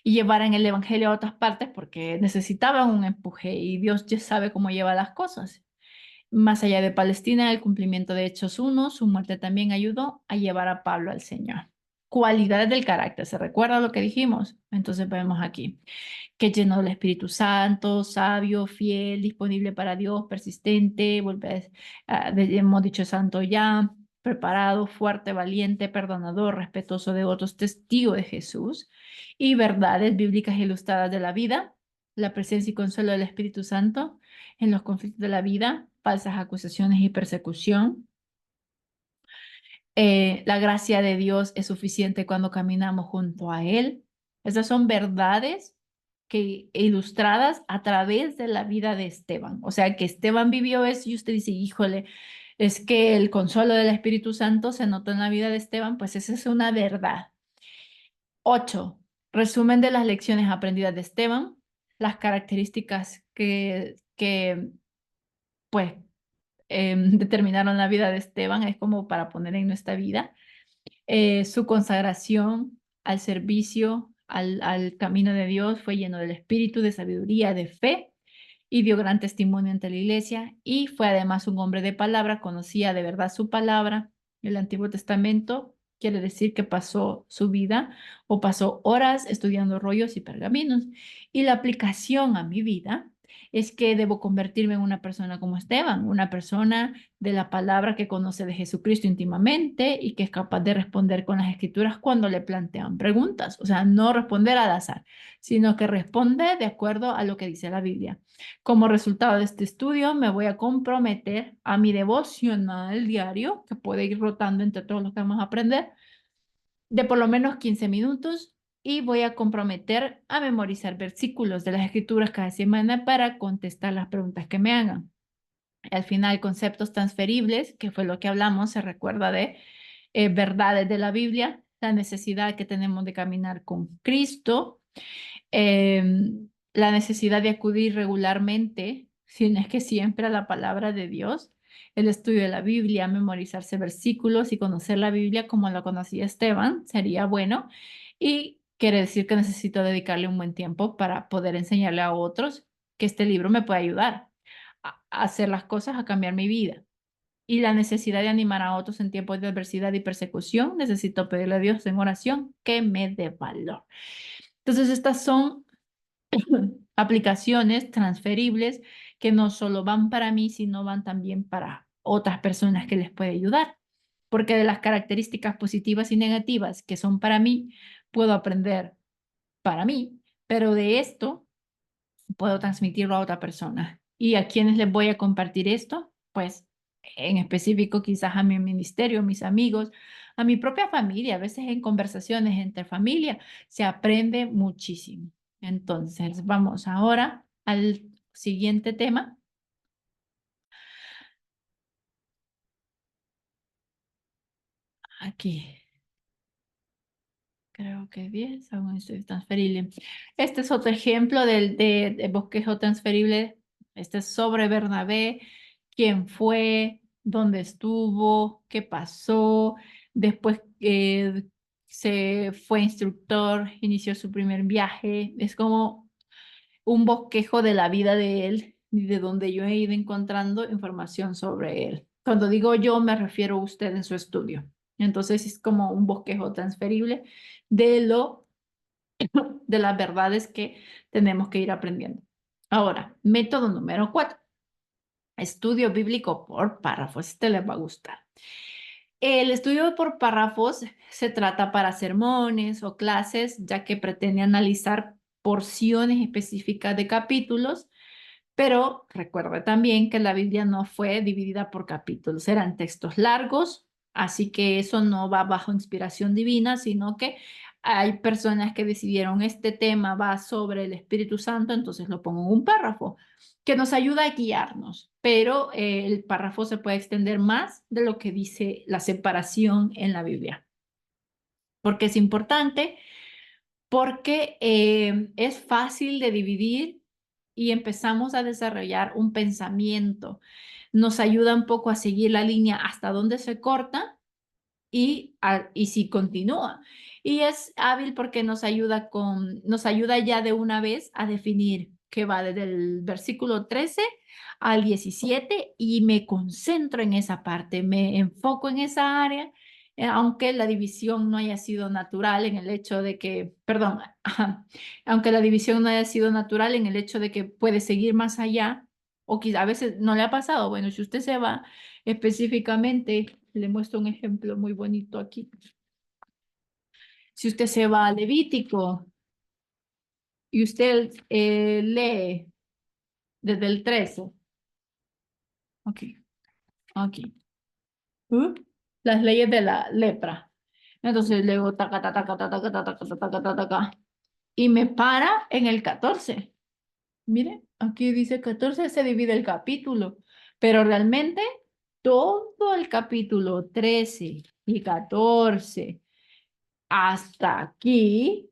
y llevaran el evangelio a otras partes porque necesitaban un empuje y Dios ya sabe cómo lleva las cosas. Más allá de Palestina, el cumplimiento de Hechos 1, su muerte también ayudó a llevar a Pablo al Señor. Cualidades del carácter, ¿se recuerda lo que dijimos? Entonces vemos aquí que llenó del Espíritu Santo, sabio, fiel, disponible para Dios, persistente, hemos dicho santo ya, preparado, fuerte, valiente, perdonador, respetuoso de otros, testigo de Jesús y verdades bíblicas ilustradas de la vida, la presencia y consuelo del Espíritu Santo en los conflictos de la vida, falsas acusaciones y persecución. La gracia de Dios es suficiente cuando caminamos junto a Él. Esas son verdades que ilustradas a través de la vida de Esteban. O sea, que Esteban vivió eso y usted dice, híjole, es que el consuelo del Espíritu Santo se notó en la vida de Esteban, pues esa es una verdad. 8. Resumen de las lecciones aprendidas de Esteban, las características que pues, determinaron la vida de Esteban, es como para poner en nuestra vida. Su consagración al servicio, al camino de Dios, fue lleno del espíritu, de sabiduría, de fe. y dio gran testimonio ante la iglesia y fue además un hombre de palabra, conocía de verdad su palabra. El Antiguo Testamento quiere decir que pasó su vida o pasó horas estudiando rollos y pergaminos. Y la aplicación a mi vida es que debo convertirme en una persona como Esteban, una persona de la palabra que conoce de Jesucristo íntimamente y que es capaz de responder con las escrituras cuando le plantean preguntas. O sea, no responder al azar, sino que responde de acuerdo a lo que dice la Biblia. Como resultado de este estudio, me voy a comprometer a mi devocional diario, que puede ir rotando entre todos los que vamos a aprender, de por lo menos 15 minutos y voy a comprometer a memorizar versículos de las escrituras cada semana para contestar las preguntas que me hagan. Al final, conceptos transferibles, que fue lo que hablamos, se recuerda de verdades de la Biblia, la necesidad que tenemos de caminar con Cristo, la necesidad de acudir regularmente, si no es que siempre, a la palabra de Dios, el estudio de la Biblia, memorizarse versículos y conocer la Biblia como lo conocía Esteban, sería bueno. Y quiere decir que necesito dedicarle un buen tiempo para poder enseñarle a otros que este libro me puede ayudar a hacer las cosas, a cambiar mi vida. Y la necesidad de animar a otros en tiempos de adversidad y persecución, necesito pedirle a Dios en oración que me dé valor. Entonces, estas son aplicaciones transferibles que no solo van para mí, sino van también para otras personas que les puede ayudar. Porque de las características positivas y negativas que son para mí, puedo aprender para mí, pero de esto puedo transmitirlo a otra persona. ¿Y a quiénes les voy a compartir esto? Pues en específico quizás a mi ministerio, a mis amigos, a mi propia familia. A veces en conversaciones entre familia se aprende muchísimo. Entonces, vamos ahora al siguiente tema. Aquí. Creo que 10, aún estoy transferible. Este es otro ejemplo de bosquejo transferible. Este es sobre Bernabé, quién fue, dónde estuvo, qué pasó. Después se fue instructor, inició su primer viaje. Es como un bosquejo de la vida de él y de donde yo he ido encontrando información sobre él. Cuando digo yo, me refiero a usted en su estudio. Entonces es como un bosquejo transferible de de las verdades que tenemos que ir aprendiendo. Ahora, método número 4. Estudio bíblico por párrafos. Este les va a gustar. El estudio por párrafos se trata para sermones o clases, ya que pretende analizar porciones específicas de capítulos, pero recuerda también que la Biblia no fue dividida por capítulos, eran textos largos, así que eso no va bajo inspiración divina, sino que hay personas que decidieron este tema va sobre el Espíritu Santo, entonces lo pongo en un párrafo que nos ayuda a guiarnos, pero el párrafo se puede extender más de lo que dice la separación en la Biblia. Porque es importante, porque es fácil de dividir y empezamos a desarrollar un pensamiento. Nos ayuda un poco a seguir la línea hasta donde se corta y si continúa. Y es hábil porque nos ayuda ya de una vez a definir que va desde el versículo 13 al 17 y me concentro en esa parte, me enfoco en esa área, aunque la división no haya sido natural en el hecho de que, perdón, aunque la división no haya sido natural en el hecho de que puede seguir más allá, o quizá a veces no le ha pasado. Bueno, si usted se va específicamente, le muestro un ejemplo muy bonito aquí. Si usted se va a Levítico y usted lee desde el 13, ok, ok, ¿uh? Las leyes de la lepra. Entonces leo taca, taca, taca, taca, taca, taca, taca, taca, taca, y me para en el 14. Mire, aquí dice 14, se divide el capítulo, pero realmente todo el capítulo 13 y 14 hasta aquí,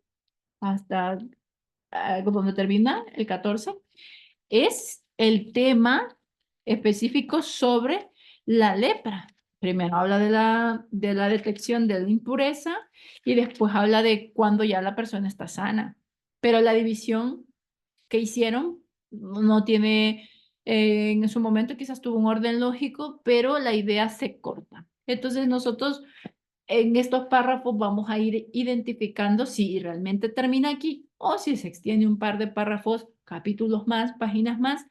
hasta donde termina el 14, es el tema específico sobre la lepra. Primero habla de la detección de la impureza y después habla de cuando ya la persona está sana. Pero la división que hicieron no tiene, en su momento quizás tuvo un orden lógico, pero la idea se corta. Entonces nosotros en estos párrafos vamos a ir identificando si realmente termina aquí o si se extiende un par de párrafos, capítulos más, páginas más,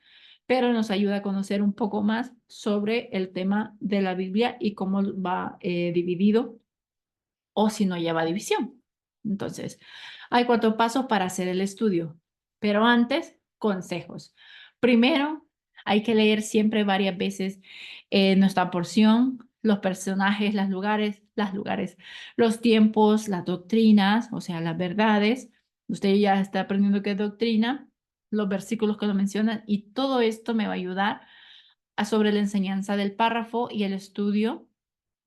pero nos ayuda a conocer un poco más sobre el tema de la Biblia y cómo va dividido o si no lleva división. Entonces, hay 4 pasos para hacer el estudio, pero antes, consejos. Primero, hay que leer siempre varias veces nuestra porción, los personajes, las lugares, los tiempos, las doctrinas, o sea, las verdades. Usted ya está aprendiendo qué es doctrina, los versículos que lo mencionan, y todo esto me va a ayudar sobre la enseñanza del párrafo y el estudio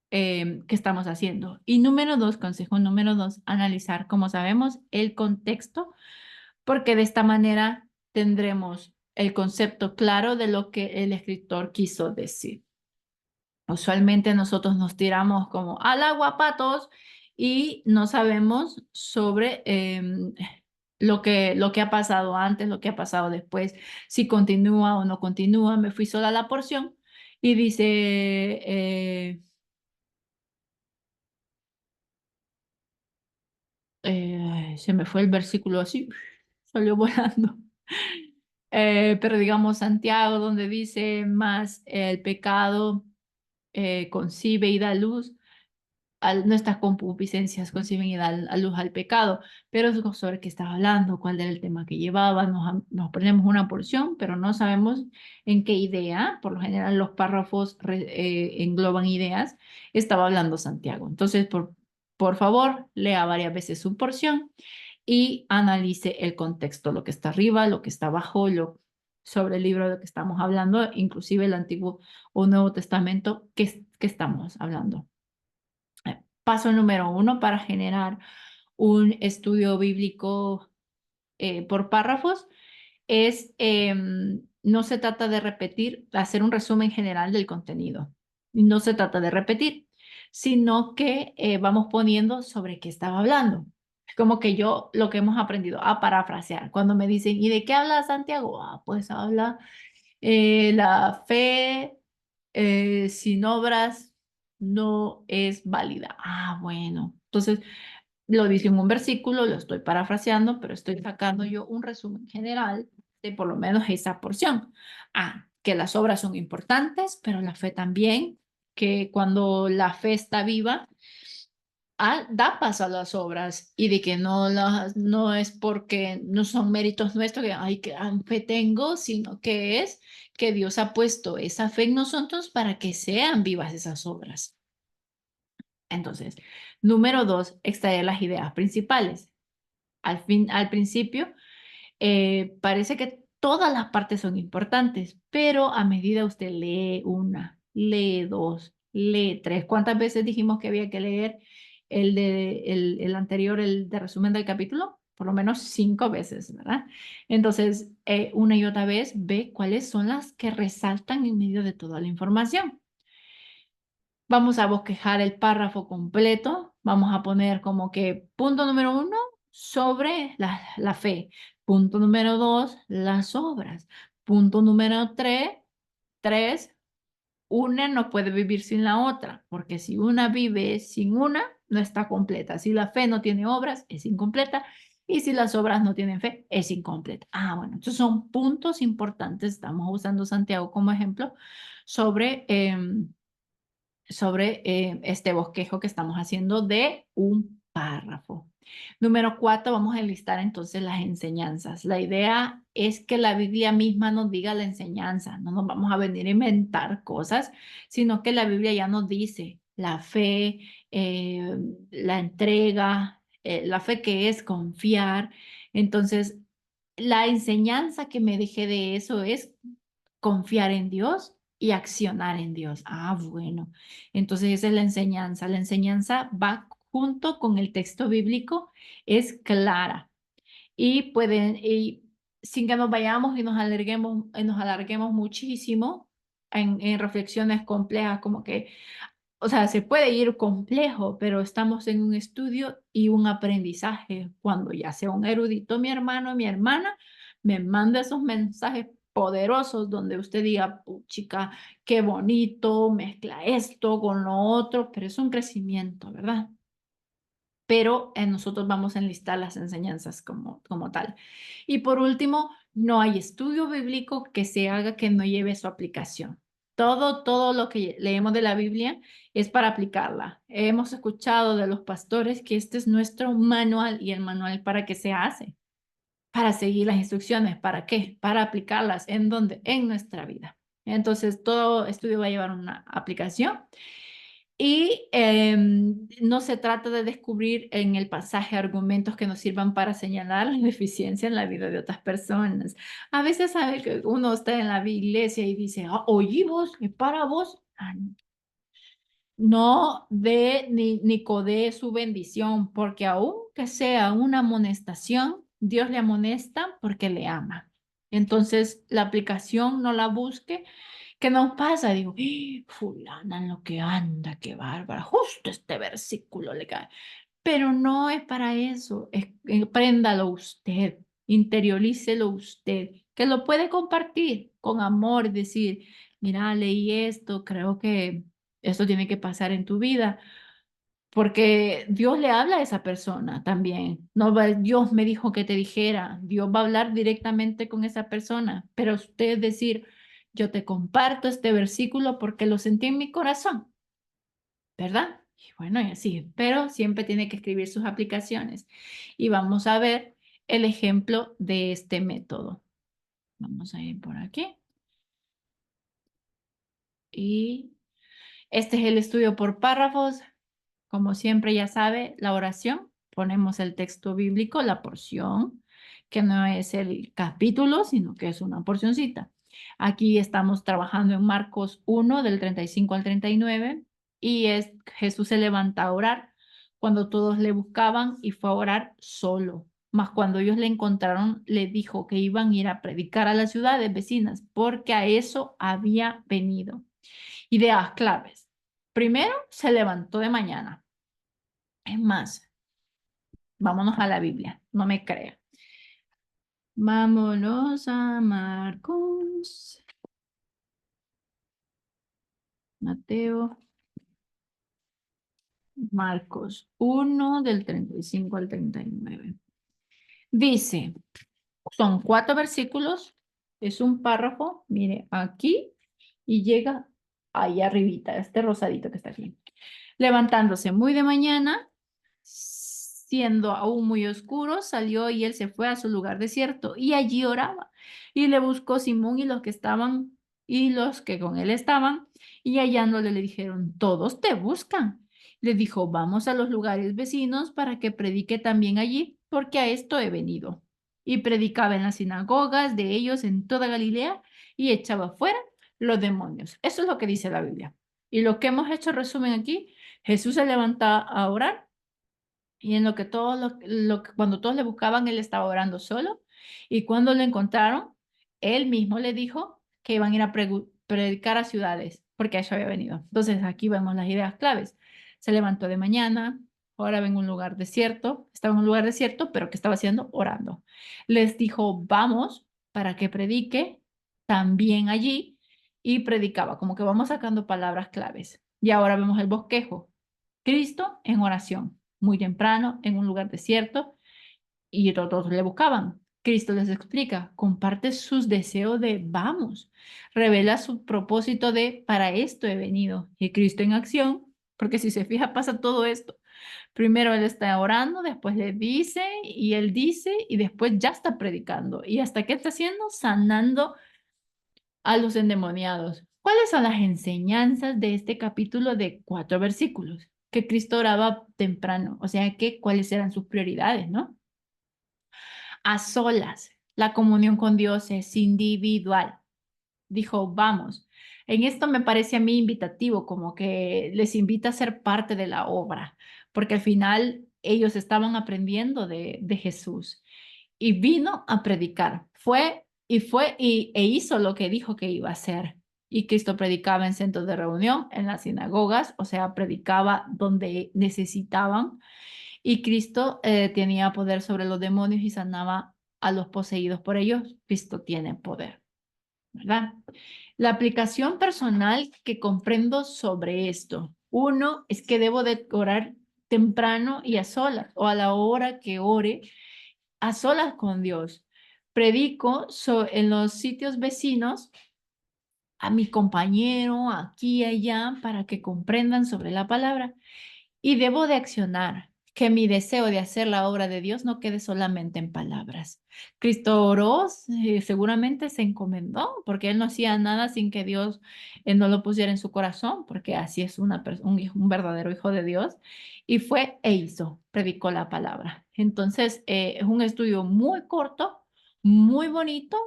que estamos haciendo. Y número 2, consejo número 2, analizar, como sabemos, el contexto, porque de esta manera tendremos el concepto claro de lo que el escritor quiso decir. Usualmente nosotros nos tiramos como al agua patos y no sabemos sobre lo que ha pasado antes, lo que ha pasado después, si continúa o no continúa. Me fui sola a la porción y dice, se me fue el versículo así, salió volando. Pero digamos Santiago, donde dice más el pecado concibe y da luz, nuestras concupiscencias conciben y dan a luz al pecado. Pero es sobre qué estaba hablando, cuál era el tema que llevaba, nos ponemos una porción, pero no sabemos en qué idea. Por lo general los párrafos engloban ideas. Estaba hablando Santiago. Entonces, por favor, lea varias veces su porción y analice el contexto, lo que está arriba, lo que está abajo, sobre el libro de que estamos hablando, inclusive el Antiguo o Nuevo Testamento que estamos hablando. Paso número 1 para generar un estudio bíblico por párrafos es, no se trata de repetir, hacer un resumen general del contenido. No se trata de repetir, sino que vamos poniendo sobre qué estaba hablando. Es como que yo lo que hemos aprendido a parafrasear. Cuando me dicen, ¿y de qué habla Santiago? Ah, pues habla la fe sin obras no es válida. Ah, bueno. Entonces, lo dice en un versículo, lo estoy parafraseando, pero estoy sacando yo un resumen general de por lo menos esa porción. Ah, que las obras son importantes, pero la fe también, que cuando la fe está viva, da paso a las obras y de que no es porque no son méritos nuestros que, ay, que fe tengo, sino que es que Dios ha puesto esa fe en nosotros para que sean vivas esas obras. Entonces, número 2, extraer las ideas principales. Al principio, parece que todas las partes son importantes, pero a medida usted lee una, lee dos, lee tres, ¿cuántas veces dijimos que había que leer el anterior, el de resumen del capítulo? Por lo menos 5 veces, ¿verdad? Entonces, una y otra vez ve cuáles son las que resaltan en medio de toda la información. Vamos a bosquejar el párrafo completo. Vamos a poner como que punto número 1 sobre la fe. Punto número 2, las obras. Punto número 3, una no puede vivir sin la otra, porque si una vive sin una, no está completa. Si la fe no tiene obras, es incompleta. Y si las obras no tienen fe, es incompleta. Ah, bueno, estos son puntos importantes. Estamos usando Santiago como ejemplo sobre este bosquejo que estamos haciendo de un párrafo. Número 4, vamos a enlistar entonces las enseñanzas. La idea es que la Biblia misma nos diga la enseñanza. No nos vamos a venir a inventar cosas, sino que la Biblia ya nos dice la fe, la entrega, la fe que es confiar. Entonces, la enseñanza que me dejé de eso es confiar en Dios y accionar en Dios. Ah, bueno. Entonces esa es la enseñanza. La enseñanza va junto con el texto bíblico, es clara y sin que nos vayamos y nos alarguemos muchísimo en reflexiones complejas, como que, o sea, se puede ir complejo, pero estamos en un estudio y un aprendizaje. Cuando ya sea un erudito, mi hermano, mi hermana, me manda esos mensajes poderosos donde usted diga, chica, qué bonito, mezcla esto con lo otro, pero es un crecimiento, ¿verdad? Pero nosotros vamos a enlistar las enseñanzas como tal. Y por último, no hay estudio bíblico que se haga que no lleve su aplicación. Todo lo que leemos de la Biblia es para aplicarla. Hemos escuchado de los pastores que este es nuestro manual y el manual para qué se hace, para seguir las instrucciones. ¿Para qué? Para aplicarlas. ¿En dónde? En nuestra vida. Entonces, todo estudio va a llevar una aplicación. Y no se trata de descubrir en el pasaje argumentos que nos sirvan para señalar la deficiencia en la vida de otras personas. A veces sabe que uno está en la iglesia y dice, ah, oye vos, es para vos. Ah, no dé ni codee su bendición, porque aunque sea una amonestación, Dios le amonesta porque le ama. Entonces, la aplicación no la busque. ¿Qué nos pasa? Digo, fulana en lo que anda, qué bárbara, justo este versículo le cae. Pero no es para eso, préndalo usted, interiorícelo usted, que lo puede compartir con amor, decir, mira, leí esto, creo que esto tiene que pasar en tu vida, porque Dios le habla a esa persona también. No va, Dios me dijo que te dijera, Dios va a hablar directamente con esa persona, pero usted decir, yo te comparto este versículo porque lo sentí en mi corazón, ¿verdad? Y bueno, y así, pero siempre tiene que escribir sus aplicaciones. Y vamos a ver el ejemplo de este método. Vamos a ir por aquí. Y este es el estudio por párrafos. Como siempre, ya sabe, la oración, ponemos el texto bíblico, la porción, que no es el capítulo, sino que es una porcioncita. Aquí estamos trabajando en Marcos 1, del 35 al 39, y es Jesús se levanta a orar cuando todos le buscaban y fue a orar solo. Mas cuando ellos le encontraron, le dijo que iban a ir a predicar a las ciudades vecinas, porque a eso había venido. Ideas claves. Primero, se levantó de mañana. Es más, vámonos a la Biblia, no me crea. Vámonos a Marcos, Mateo, Marcos 1 del 35 al 39. Dice, son 4 versículos, es un párrafo, mire, aquí y llega ahí arribita, este rosadito que está aquí. Levantándose muy de mañana, siendo aún muy oscuro, salió y él se fue a su lugar desierto y allí oraba. Y le buscó Simón y los que con él estaban, y hallándole le dijeron, todos te buscan. Le dijo, vamos a los lugares vecinos para que predique también allí, porque a esto he venido. Y predicaba en las sinagogas de ellos en toda Galilea y echaba fuera los demonios. Eso es lo que dice la Biblia. Y lo que hemos hecho resumen aquí, Jesús se levanta a orar y en lo que cuando todos le buscaban, él estaba orando solo. Y cuando lo encontraron, él mismo le dijo que iban a ir a predicar a ciudades, porque a eso había venido. Entonces aquí vemos las ideas claves. Se levantó de mañana, ahora ven un lugar desierto, estaba en un lugar desierto, pero ¿qué estaba haciendo? Orando. Les dijo, vamos para que predique también allí y predicaba, como que vamos sacando palabras claves. Y ahora vemos el bosquejo. Cristo en oración, muy temprano, en un lugar desierto, y todos le buscaban. Cristo les explica, comparte sus deseos de vamos, revela su propósito de para esto he venido. Y Cristo en acción, porque si se fija pasa todo esto. Primero él está orando, después le dice y él dice y después ya está predicando. ¿Y hasta qué está haciendo? Sanando a los endemoniados. ¿Cuáles son las enseñanzas de este capítulo de 4 versículos? Que Cristo oraba temprano, o sea que cuáles eran sus prioridades, ¿no? A solas, la comunión con Dios es individual. Dijo, vamos. En esto me parece a mí invitativo, como que les invita a ser parte de la obra, porque al final ellos estaban aprendiendo de Jesús y vino a predicar. E hizo lo que dijo que iba a hacer. Y Cristo predicaba en centros de reunión, en las sinagogas, o sea, predicaba donde necesitaban. Y Cristo tenía poder sobre los demonios y sanaba a los poseídos por ellos, Cristo tiene poder, ¿verdad? La aplicación personal que comprendo sobre esto. Uno es que debo de orar temprano y a solas, o a la hora que ore, a solas con Dios. Predico en los sitios vecinos a mi compañero, aquí y allá, para que comprendan sobre la palabra. Y debo de accionar, que mi deseo de hacer la obra de Dios no quede solamente en palabras. Cristo oró, seguramente se encomendó, porque él no hacía nada sin que Dios no lo pusiera en su corazón, porque así es un verdadero hijo de Dios. Y fue e hizo, predicó la palabra. Entonces, es un estudio muy corto, muy bonito,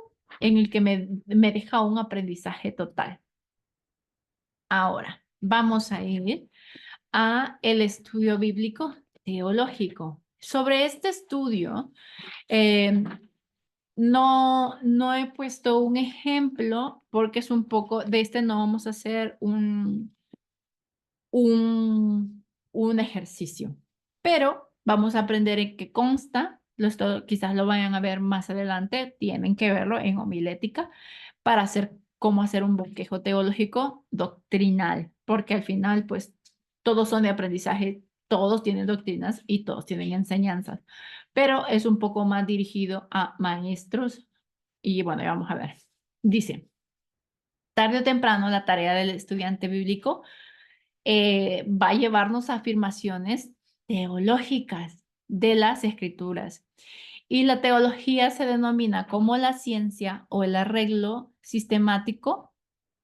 en el que me deja un aprendizaje total. Ahora, vamos a ir a el estudio bíblico teológico. Sobre este estudio, eh, no he puesto un ejemplo porque es un poco, de este no vamos a hacer un ejercicio, pero vamos a aprender en qué consta. Quizás lo vayan a ver más adelante, tienen que verlo en homilética para hacer cómo hacer un bosquejo teológico doctrinal, porque al final, pues, todos son de aprendizaje, todos tienen doctrinas y todos tienen enseñanzas, pero es un poco más dirigido a maestros. Y bueno, ya vamos a ver. Dice, tarde o temprano la tarea del estudiante bíblico va a llevarnos a afirmaciones teológicas de las escrituras. Y la teología se denomina como la ciencia o el arreglo sistemático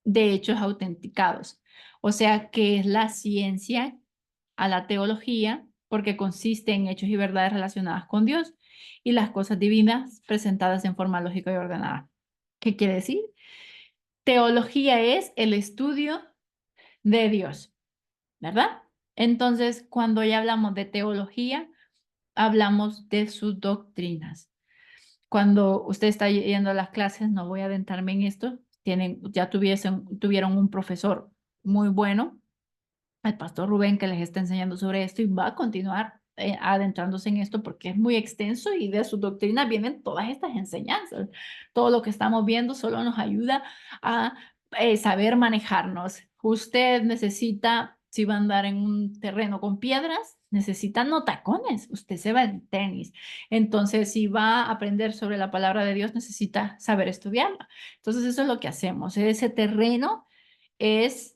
de hechos autenticados. O sea, que es la ciencia a la teología porque consiste en hechos y verdades relacionadas con Dios y las cosas divinas presentadas en forma lógica y ordenada. ¿Qué quiere decir? Teología es el estudio de Dios, ¿verdad? Entonces, cuando ya hablamos de teología, hablamos de sus doctrinas. Cuando usted está yendo a las clases, no voy a adentrarme en esto, ya tuvieron un profesor muy bueno, el pastor Rubén, que les está enseñando sobre esto y va a continuar adentrándose en esto porque es muy extenso y de su doctrina vienen todas estas enseñanzas. Todo lo que estamos viendo solo nos ayuda a saber manejarnos. Usted necesita, si va a andar en un terreno con piedras, necesita no tacones, usted se va en tenis. Entonces, si va a aprender sobre la palabra de Dios, necesita saber estudiarla. Entonces, eso es lo que hacemos. Ese terreno es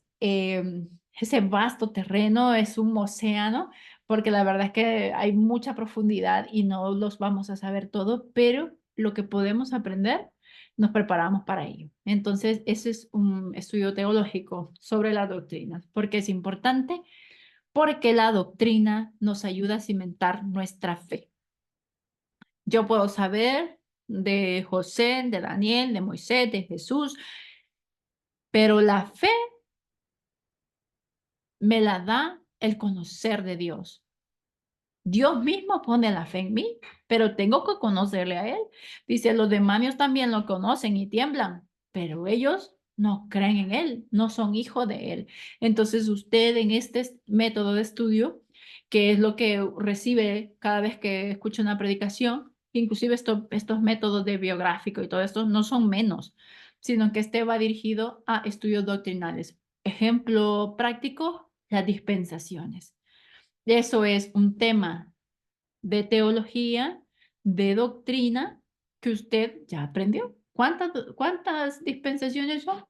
ese vasto terreno, es un océano, porque la verdad es que hay mucha profundidad y no los vamos a saber todo, pero lo que podemos aprender, nos preparamos para ello. Entonces, ese es un estudio teológico sobre la doctrina, porque es importante, porque la doctrina nos ayuda a cimentar nuestra fe. Yo puedo saber de José, de Daniel, de Moisés, de Jesús, pero la fe me la da el conocer de Dios. Dios mismo pone la fe en mí, pero tengo que conocerle a Él. Dice, los demonios también lo conocen y tiemblan, pero ellos no creen en Él, no son hijos de Él. Entonces usted en este método de estudio, que es lo que recibe cada vez que escucha una predicación, inclusive estos métodos de biográfico y todo esto no son menos, sino que este va dirigido a estudios doctrinales. Ejemplo práctico, las dispensaciones. Eso es un tema de teología, de doctrina que usted ya aprendió. ¿Cuántas dispensaciones son?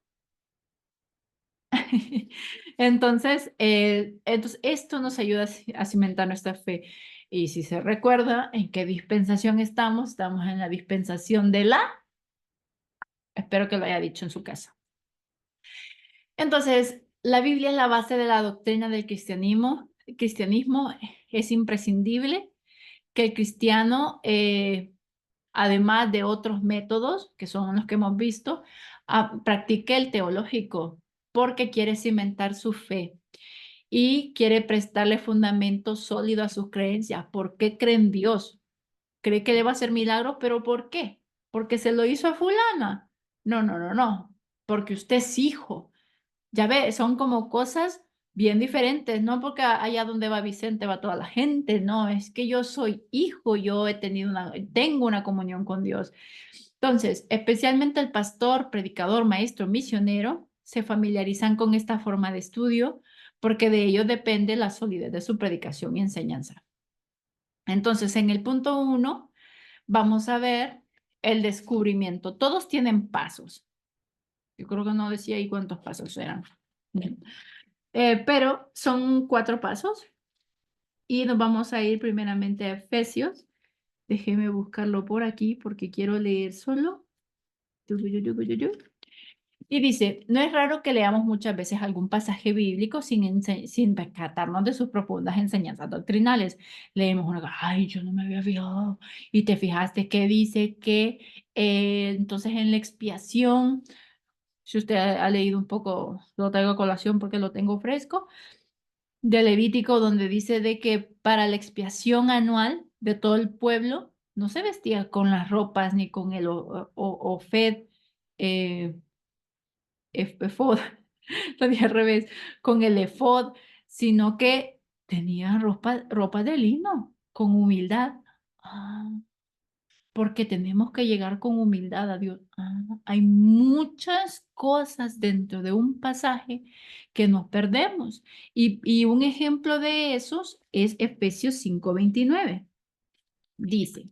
Entonces, esto nos ayuda a cimentar nuestra fe. Y si se recuerda en qué dispensación estamos en la dispensación de espero que lo haya dicho en su casa. Entonces, la Biblia es la base de la doctrina del cristianismo. El cristianismo es imprescindible que el cristiano, además de otros métodos, que son los que hemos visto, practique el teológico, porque quiere cimentar su fe y quiere prestarle fundamento sólido a sus creencias. ¿Por qué cree en Dios? ¿Cree que le va a hacer milagros? ¿Pero por qué? ¿Porque se lo hizo a fulana? No, no, no, no, porque usted es hijo. Ya ve, son como cosas bien diferentes, no porque allá donde va Vicente va toda la gente, no, es que yo soy hijo, yo tengo una comunión con Dios. Entonces, especialmente el pastor, predicador, maestro, misionero, se familiarizan con esta forma de estudio porque de ello depende la solidez de su predicación y enseñanza. Entonces, en el punto 1, vamos a ver el descubrimiento. Todos tienen pasos. Yo creo que no decía ahí cuántos pasos eran. Pero son 4 pasos y nos vamos a ir primeramente a Efesios. Déjeme buscarlo por aquí porque quiero leer solo. Y dice, no es raro que leamos muchas veces algún pasaje bíblico sin percatarnos de sus profundas enseñanzas doctrinales. Leemos una cosa, ay, yo no me había fijado. Y te fijaste que dice que entonces en la expiación, si usted ha leído un poco, lo traigo a colación porque lo tengo fresco, de Levítico, donde dice de que para la expiación anual de todo el pueblo, no se vestía con las ropas ni con el ofed, eh, efod, lo dije al revés, con el efod, sino que tenía ropa de lino, con humildad. Ah, porque tenemos que llegar con humildad a Dios. Ah, hay muchas cosas dentro de un pasaje que nos perdemos. Y un ejemplo de esos es Efesios 5:29. Dice,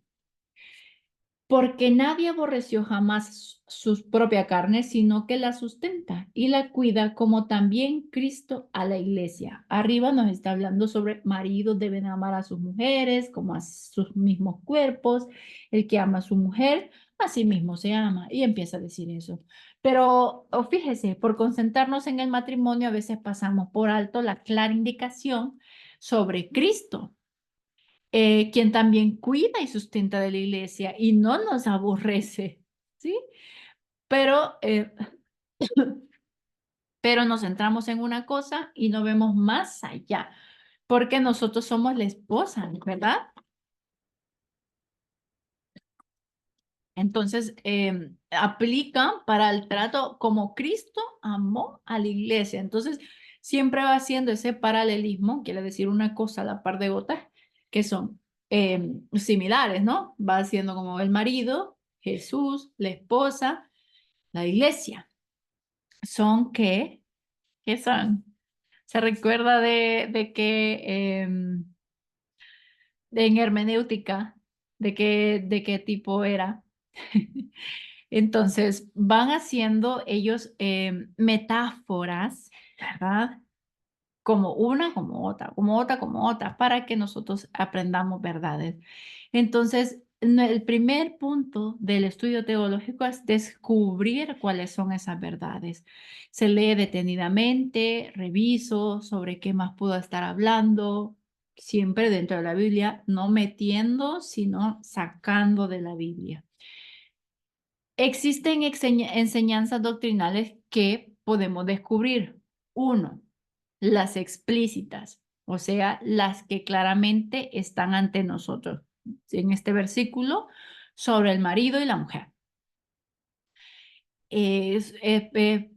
porque nadie aborreció jamás su propia carne, sino que la sustenta y la cuida, como también Cristo a la iglesia. Arriba nos está hablando sobre maridos deben amar a sus mujeres como a sus mismos cuerpos. El que ama a su mujer, a sí mismo se ama. Y empieza a decir eso. Pero fíjese, por concentrarnos en el matrimonio, a veces pasamos por alto la clara indicación sobre Cristo, quien también cuida y sustenta de la iglesia y no nos aborrece, ¿sí? Pero, pero nos centramos en una cosa y no vemos más allá, porque nosotros somos la esposa, ¿verdad? Entonces, aplica para el trato como Cristo amó a la iglesia. Entonces, siempre va haciendo ese paralelismo, quiere decir una cosa a la par de otras, que son similares, ¿no? Va haciendo como el marido, Jesús, la esposa, la iglesia. ¿Son qué? ¿Qué son? Se recuerda de que en hermenéutica, de qué tipo era. Entonces, van haciendo ellos metáforas, ¿verdad? Como una, como otra, como otra, como otra, para que nosotros aprendamos verdades. Entonces, el primer punto del estudio teológico es descubrir cuáles son esas verdades. Se lee detenidamente, reviso sobre qué más puedo estar hablando, siempre dentro de la Biblia, no metiendo, sino sacando de la Biblia. Existen enseñanzas doctrinales que podemos descubrir. Uno, las explícitas, o sea, las que claramente están ante nosotros. En este versículo, sobre el marido y la mujer.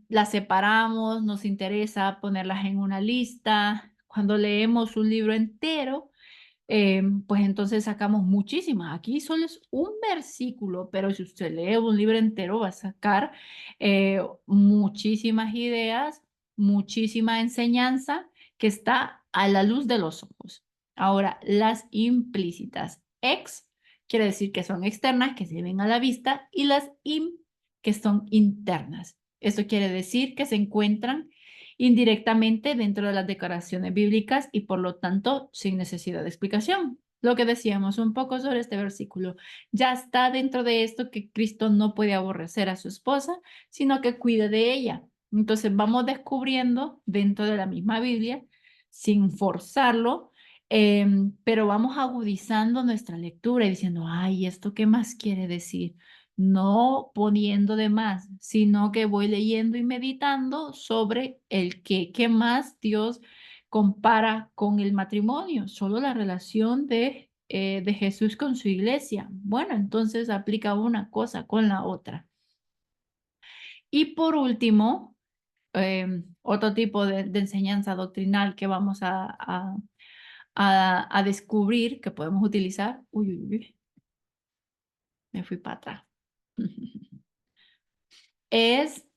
Las separamos, nos interesa ponerlas en una lista. Cuando leemos un libro entero, pues entonces sacamos muchísimas. Aquí solo es un versículo, pero si usted lee un libro entero va a sacar muchísimas ideas, muchísima enseñanza que está a la luz de los ojos. Ahora, las implícitas. Ex quiere decir que son externas, que se ven a la vista, y las im, que son internas. Eso quiere decir que se encuentran indirectamente dentro de las declaraciones bíblicas y por lo tanto sin necesidad de explicación. Lo que decíamos un poco sobre este versículo, ya está dentro de esto que Cristo no puede aborrecer a su esposa, sino que cuide de ella. Entonces vamos descubriendo dentro de la misma Biblia, sin forzarlo, pero vamos agudizando nuestra lectura y diciendo, ay, ¿esto qué más quiere decir? No poniendo de más, sino que voy leyendo y meditando sobre el qué más Dios compara con el matrimonio, solo la relación de Jesús con su iglesia. Bueno, entonces aplica una cosa con la otra. Y por último, otro tipo de enseñanza doctrinal que vamos a descubrir que podemos utilizar. Uy, uy, uy, me fui para atrás. Es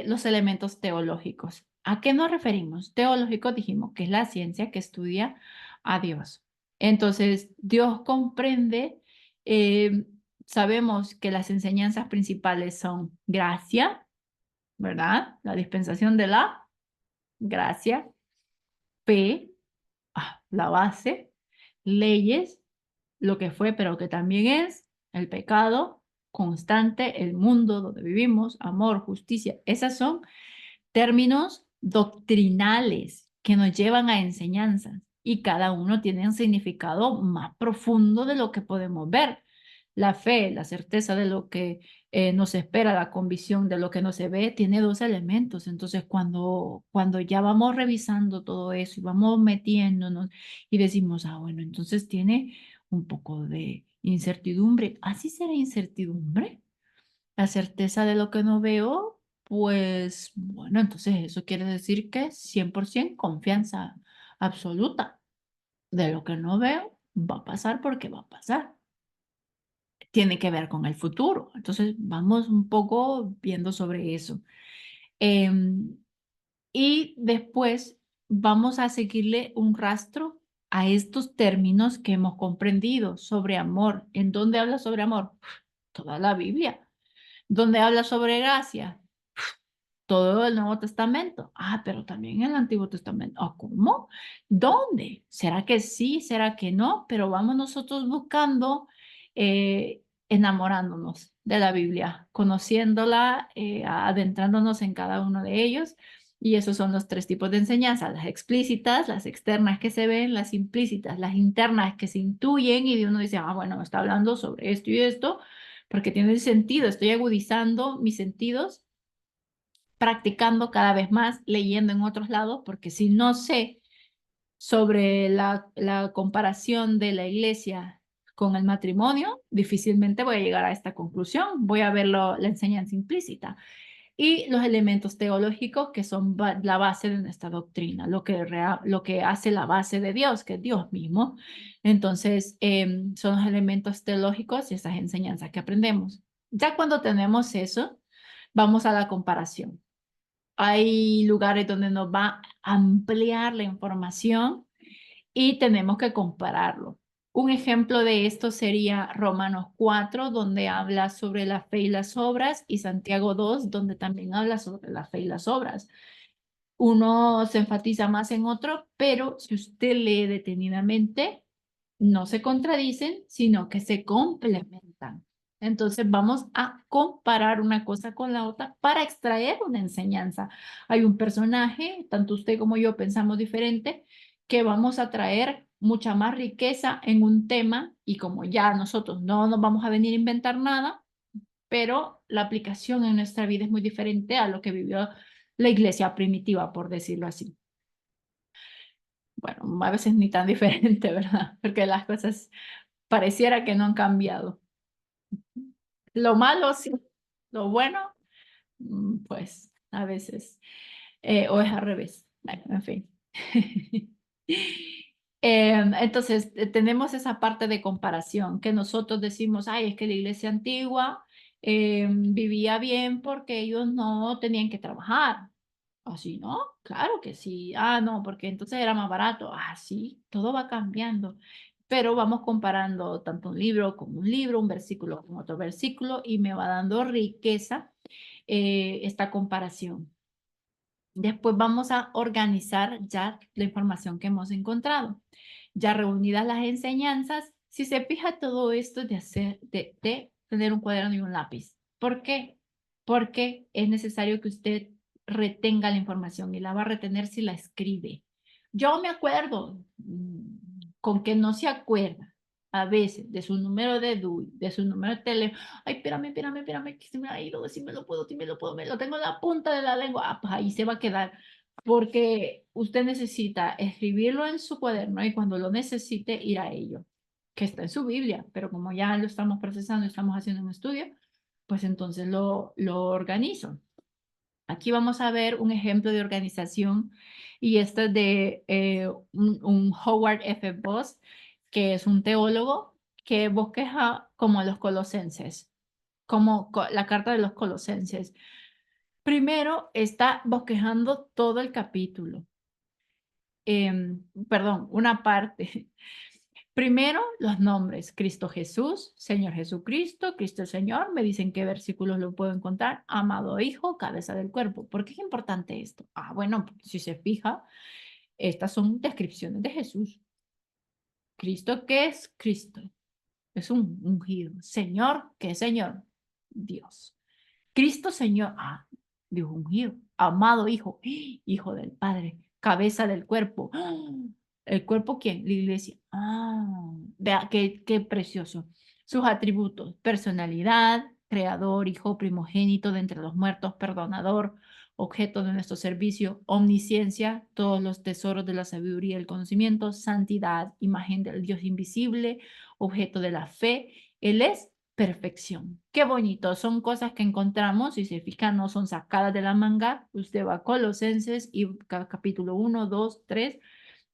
los elementos teológicos. ¿A qué nos referimos? Teológico dijimos que es la ciencia que estudia a Dios. Entonces, Dios comprende, eh, sabemos que las enseñanzas principales son gracia, ¿verdad? La dispensación de la gracia, fe, la base, leyes, lo que fue, pero que también es el pecado constante, el mundo donde vivimos, amor, justicia. Esas son términos doctrinales que nos llevan a enseñanzas y cada uno tiene un significado más profundo de lo que podemos ver. La fe, la certeza de lo que nos espera, la convicción de lo que no se ve, tiene dos elementos. Entonces, cuando ya vamos revisando todo eso y vamos metiéndonos y decimos, bueno, entonces tiene un poco de incertidumbre. ¿Así será incertidumbre? La certeza de lo que no veo, pues bueno, entonces eso quiere decir que 100% confianza absoluta. De lo que no veo, va a pasar porque va a pasar. Tiene que ver con el futuro. Entonces vamos un poco viendo sobre eso. Em, y después vamos a seguirle un rastro a estos términos que hemos comprendido sobre amor. ¿En dónde habla sobre amor? Toda la Biblia. ¿Dónde habla sobre gracia? Todo el Nuevo Testamento. Pero también el Antiguo Testamento. ¿Cómo? ¿Dónde? ¿Será que sí? ¿Será que no? Pero vamos nosotros buscando, enamorándonos de la Biblia, conociéndola, adentrándonos en cada uno de ellos. Y esos son los tres tipos de enseñanza: las explícitas, las externas que se ven, las implícitas, las internas que se intuyen y uno dice, bueno, está hablando sobre esto y esto, porque tiene sentido, estoy agudizando mis sentidos practicando cada vez más, leyendo en otros lados, porque si no sé sobre la comparación de la iglesia con el matrimonio, difícilmente voy a llegar a esta conclusión. Voy a ver la enseñanza implícita y los elementos teológicos que son la base de nuestra doctrina, lo que hace la base de Dios, que es Dios mismo. Entonces, son los elementos teológicos y esas enseñanzas que aprendemos. Ya cuando tenemos eso, vamos a la comparación. Hay lugares donde nos va a ampliar la información y tenemos que compararlo. Un ejemplo de esto sería Romanos 4, donde habla sobre la fe y las obras, y Santiago 2, donde también habla sobre la fe y las obras. Uno se enfatiza más en otro, pero si usted lee detenidamente, no se contradicen, sino que se complementan. Entonces vamos a comparar una cosa con la otra para extraer una enseñanza. Hay un personaje, tanto usted como yo pensamos diferente, que vamos a traer mucha más riqueza en un tema y como ya nosotros no nos vamos a venir a inventar nada, pero la aplicación en nuestra vida es muy diferente a lo que vivió la iglesia primitiva, por decirlo así. Bueno, a veces ni tan diferente, ¿verdad? Porque las cosas pareciera que no han cambiado. Lo malo sí, lo bueno, pues a veces, o es al revés. Bueno, en fin. Entonces, tenemos esa parte de comparación que nosotros decimos, es que la iglesia antigua vivía bien porque ellos no tenían que trabajar. Así, ¿no? Claro que sí. No, porque entonces era más barato. Sí, todo va cambiando. Pero vamos comparando tanto un libro con un libro, un versículo con otro versículo, y me va dando riqueza esta comparación. Después vamos a organizar ya la información que hemos encontrado. Ya reunidas las enseñanzas, si se fija todo esto de tener un cuaderno y un lápiz. ¿Por qué? Porque es necesario que usted retenga la información y la va a retener si la escribe. Yo me acuerdo, con que no se acuerda a veces de su número de DUI, de su número de teléfono. Espérame, que se me ha ido, si me lo puedo, me lo tengo en la punta de la lengua. Pues ahí se va a quedar, porque usted necesita escribirlo en su cuaderno y cuando lo necesite ir a ello, que está en su Biblia, pero como ya lo estamos procesando, estamos haciendo un estudio, pues entonces lo organizo. Aquí vamos a ver un ejemplo de organización y esto es de un Howard F. Boss, que es un teólogo que bosqueja como los colosenses, como la carta de los colosenses. Primero está bosquejando todo el capítulo, perdón, una parte. Primero, los nombres, Cristo Jesús, Señor Jesucristo, Cristo el Señor. Me dicen qué versículos lo puedo encontrar. Amado Hijo, cabeza del cuerpo. ¿Por qué es importante esto? Bueno, si se fija, estas son descripciones de Jesús. Cristo, ¿qué es Cristo? Es un ungido. Señor, ¿qué es Señor? Dios. Cristo Señor, Dios ungido, amado Hijo, Hijo del Padre, cabeza del cuerpo. ¿El cuerpo quién? La iglesia. Vea qué precioso. Sus atributos: personalidad, creador, hijo primogénito de entre los muertos, perdonador, objeto de nuestro servicio, omnisciencia, todos los tesoros de la sabiduría y el conocimiento, santidad, imagen del Dios invisible, objeto de la fe. Él es perfección. Qué bonito, son cosas que encontramos, si se fijan, no son sacadas de la manga. Usted va a Colosenses y capítulo 1, 2, 3,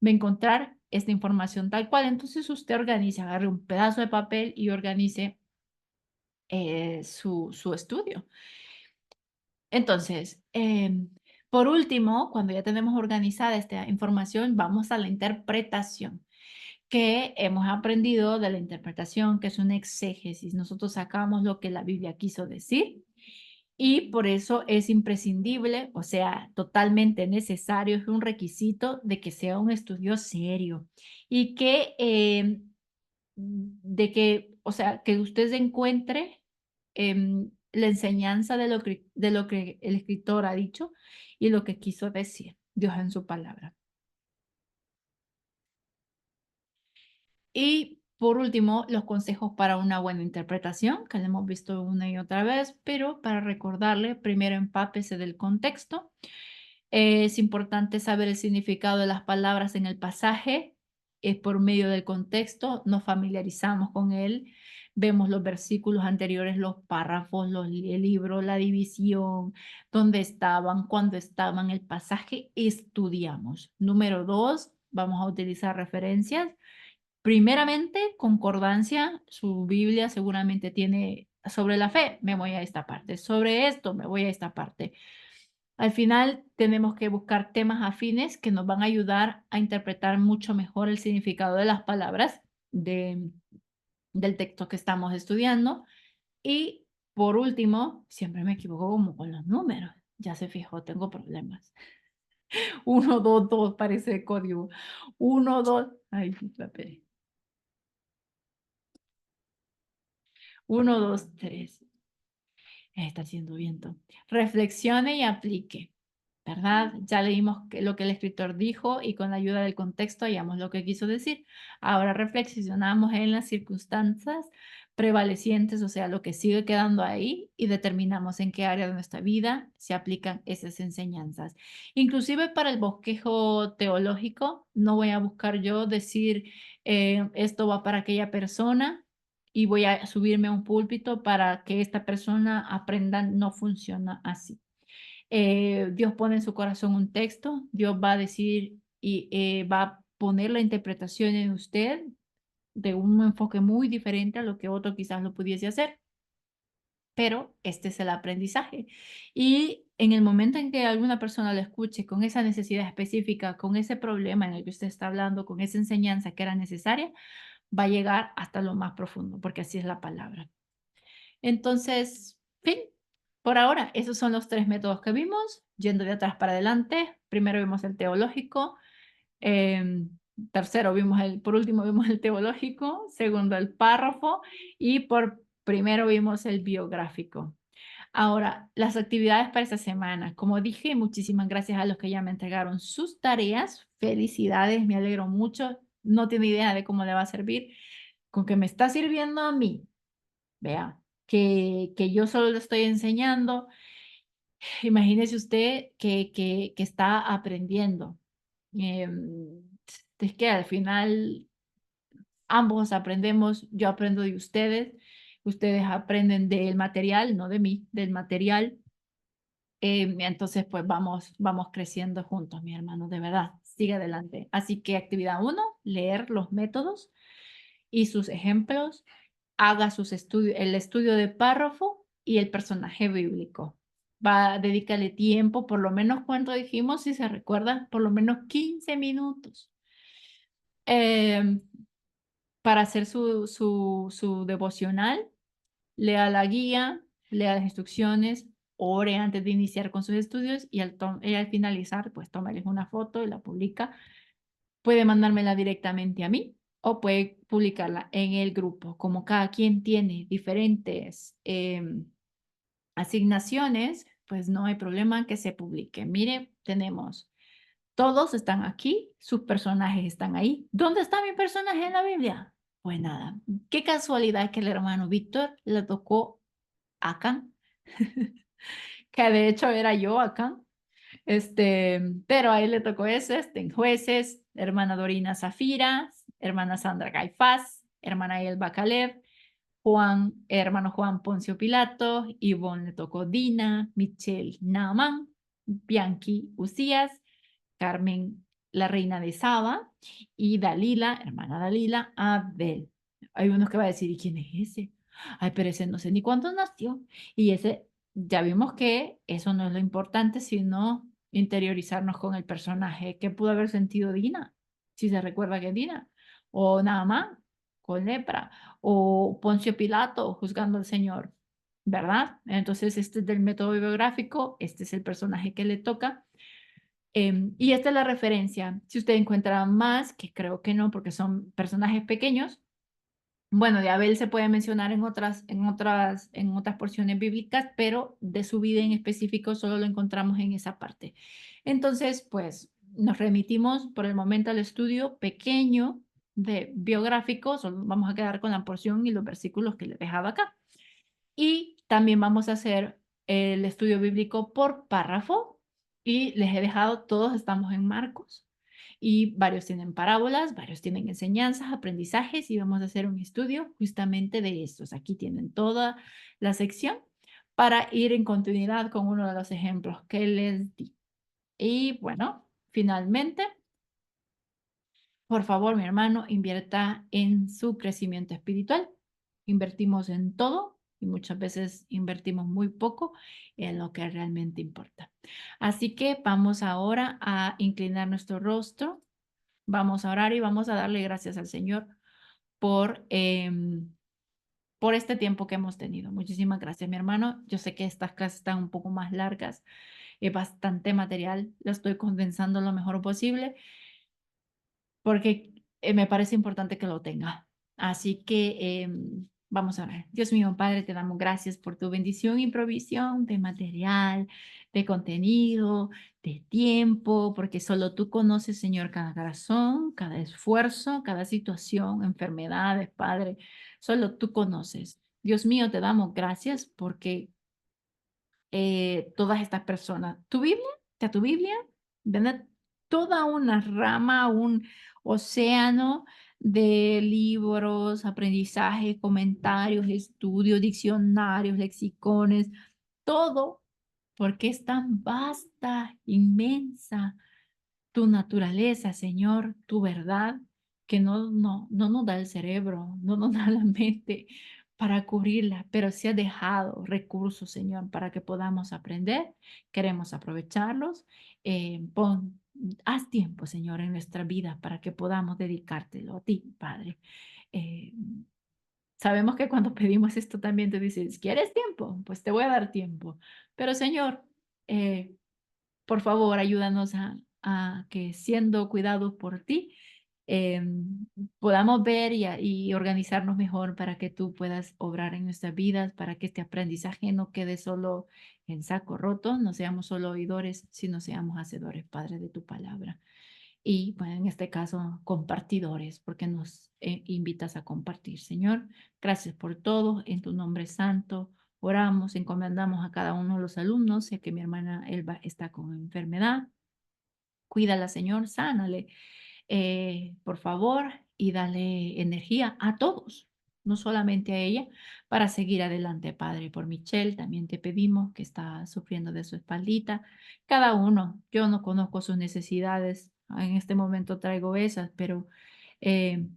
va a encontrar esta información tal cual. Entonces usted organiza, agarre un pedazo de papel y organice su estudio. Entonces, por último, cuando ya tenemos organizada esta información, vamos a la interpretación, que hemos aprendido de la interpretación, que es una exégesis. Nosotros sacamos lo que la Biblia quiso decir y por eso es imprescindible, o sea, totalmente necesario, es un requisito de que sea un estudio serio y que, o sea, que usted encuentre la enseñanza de lo que el escritor ha dicho y lo que quiso decir Dios en su palabra. Y por último, los consejos para una buena interpretación, que lo hemos visto una y otra vez, pero para recordarle, primero empápese del contexto. Es importante saber el significado de las palabras en el pasaje. Es por medio del contexto, nos familiarizamos con él, vemos los versículos anteriores, los párrafos, el libro, la división, dónde estaban, cuándo estaban, el pasaje, estudiamos. Número 2, vamos a utilizar referencias. Primeramente, concordancia, su Biblia seguramente tiene sobre la fe, me voy a esta parte, sobre esto, me voy a esta parte. Al final tenemos que buscar temas afines que nos van a ayudar a interpretar mucho mejor el significado de las palabras del texto que estamos estudiando. Y por último, siempre me equivoco como con los números. Ya se fijó, tengo problemas. 1, 2, 2, parece código. 1, 2, ay, la perdí. 1, 2, 3. Está haciendo viento. Reflexione y aplique, ¿verdad? Ya leímos lo que el escritor dijo y con la ayuda del contexto hallamos lo que quiso decir. Ahora reflexionamos en las circunstancias prevalecientes, o sea, lo que sigue quedando ahí y determinamos en qué área de nuestra vida se aplican esas enseñanzas. Inclusive para el bosquejo teológico, no voy a buscar yo decir esto va para aquella persona y voy a subirme a un púlpito para que esta persona aprenda, no funciona así. Dios pone en su corazón un texto, Dios va a decir y va a poner la interpretación en usted de un enfoque muy diferente a lo que otro quizás lo pudiese hacer, pero este es el aprendizaje. Y en el momento en que alguna persona lo escuche con esa necesidad específica, con ese problema en el que usted está hablando, con esa enseñanza que era necesaria, va a llegar hasta lo más profundo, porque así es la palabra. Entonces, fin, por ahora, esos son los 3 métodos que vimos, yendo de atrás para adelante. Primero vimos el teológico, tercero por último vimos el teológico, segundo el párrafo y por primero vimos el biográfico. Ahora, las actividades para esta semana. Como dije, muchísimas gracias a los que ya me entregaron sus tareas. Felicidades, me alegro mucho. No tiene idea de cómo le va a servir. Con que me está sirviendo a mí, vea, que yo solo le estoy enseñando. Imagínese usted que está aprendiendo. Es que al final ambos aprendemos, yo aprendo de ustedes aprenden del material, no de mí, del material. Entonces, pues vamos creciendo juntos, mi hermano, de verdad, sigue adelante. Así que actividad uno, leer los métodos y sus ejemplos, haga el estudio de párrafo y el personaje bíblico. Dedícale tiempo, por lo menos cuánto dijimos, si se recuerda, por lo menos 15 minutos em, para hacer su devocional. Lea la guía, lea las instrucciones, ore antes de iniciar con sus estudios y al finalizar, pues tómales una foto y la publica. Puede mandármela directamente a mí o puede publicarla en el grupo. Como cada quien tiene diferentes asignaciones, pues no hay problema que se publique. Mire, todos están aquí, sus personajes están ahí. ¿Dónde está mi personaje en la Biblia? Pues nada, qué casualidad que el hermano Víctor le tocó acá, que de hecho era yo acá. Pero a él le tocó ese, en jueces, hermana Dorina Zafira, hermana Sandra Caifás, hermana Elba Caleb, hermano Juan Poncio Pilato, Ivonne le tocó Dina, Michelle Naaman, Bianchi Usías, Carmen la reina de Saba y Dalila, hermana Dalila, Abel. Hay unos que va a decir, ¿y quién es ese? Ay, pero ese no sé ni cuándo nació. Y ese, ya vimos que eso no es lo importante, sino interiorizarnos con el personaje. ¿Qué pudo haber sentido Dina? Si se recuerda que es Dina. O nada más, con lepra. O Poncio Pilato juzgando al Señor. ¿Verdad? Entonces, este es del método biográfico, este es el personaje que le toca. Y esta es la referencia. Si usted encuentra más, que creo que no, porque son personajes pequeños, bueno, de Abel se puede mencionar en otras porciones bíblicas, pero de su vida en específico solo lo encontramos en esa parte. Entonces, pues nos remitimos por el momento al estudio pequeño de biográfico, solo vamos a quedar con la porción y los versículos que le dejaba acá. Y también vamos a hacer el estudio bíblico por párrafo y les he dejado, todos estamos en Marcos y varios tienen parábolas, varios tienen enseñanzas, aprendizajes y vamos a hacer un estudio justamente de estos. Aquí tienen toda la sección para ir en continuidad con uno de los ejemplos que les di. Y bueno, finalmente, por favor, mi hermano, invierta en su crecimiento espiritual. Invertimos en todo y muchas veces invertimos muy poco en lo que realmente importa. Así que vamos ahora a inclinar nuestro rostro, vamos a orar y vamos a darle gracias al Señor por, por este tiempo que hemos tenido. Muchísimas gracias, mi hermano. Yo sé que estas clases están un poco más largas, es bastante material, lo estoy condensando lo mejor posible porque me parece importante que lo tenga. Así que vamos a ver. Dios mío, Padre, te damos gracias por tu bendición y provisión de material, de contenido, de tiempo, porque solo tú conoces, Señor, cada corazón, cada esfuerzo, cada situación, enfermedades, Padre. Solo tú conoces. Dios mío, te damos gracias porque todas estas personas. Tu Biblia, tu Biblia, ¿verdad? Toda una rama, un océano de libros, aprendizaje, comentarios, estudios, diccionarios, lexicones, todo, porque es tan vasta, inmensa tu naturaleza, Señor, tu verdad, que no nos da el cerebro, no nos da la mente para cubrirla, pero sí ha dejado recursos, Señor, para que podamos aprender. Queremos aprovecharlos. Haz tiempo, Señor, en nuestra vida para que podamos dedicártelo a ti, Padre. Eh, Sabemos que cuando pedimos esto también te dices, ¿quieres tiempo? Pues te voy a dar tiempo. Pero, Señor, eh, por favor, ayúdanos a que siendo cuidados por ti, podamos ver y organizarnos mejor para que tú puedas obrar en nuestras vidas, para que este aprendizaje no quede solo en saco roto, no seamos solo oidores, sino seamos hacedores, Padre, de tu palabra. Y bueno, en este caso, compartidores, porque nos invitas a compartir. Señor, gracias por todo. En tu nombre santo, oramos, encomendamos a cada uno de los alumnos. Sé que mi hermana Elba está con enfermedad. Cuídala, Señor, sánale, por favor, y dale energía a todos. no solamente a ella, para seguir adelante, Padre. Por Michelle también te pedimos que está sufriendo de su espaldita. Cada uno, yo no conozco sus necesidades, en este momento traigo esas, pero eh,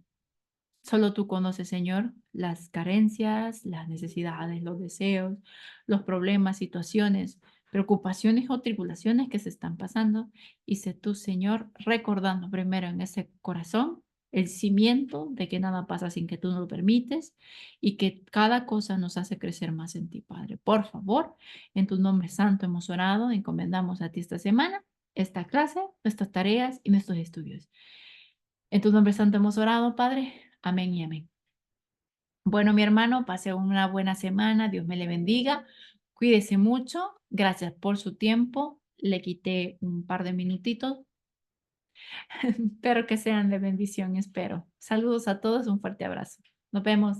solo tú conoces, Señor, las carencias, las necesidades, los deseos, los problemas, situaciones, preocupaciones o tribulaciones que se están pasando. Y sé tú, Señor, recordando primero en ese corazón el cimiento de que nada pasa sin que tú no lo permites y que cada cosa nos hace crecer más en ti, Padre. Por favor, en tu nombre santo hemos orado, encomendamos a ti esta semana, esta clase, nuestras tareas y nuestros estudios. En tu nombre santo hemos orado, Padre. Amén y amén. Bueno, mi hermano, pase una buena semana. Dios me le bendiga. Cuídese mucho. Gracias por su tiempo. Le quité un par de minutitos, pero que sean de bendición, espero. Saludos a todos. Un fuerte abrazo. Nos vemos.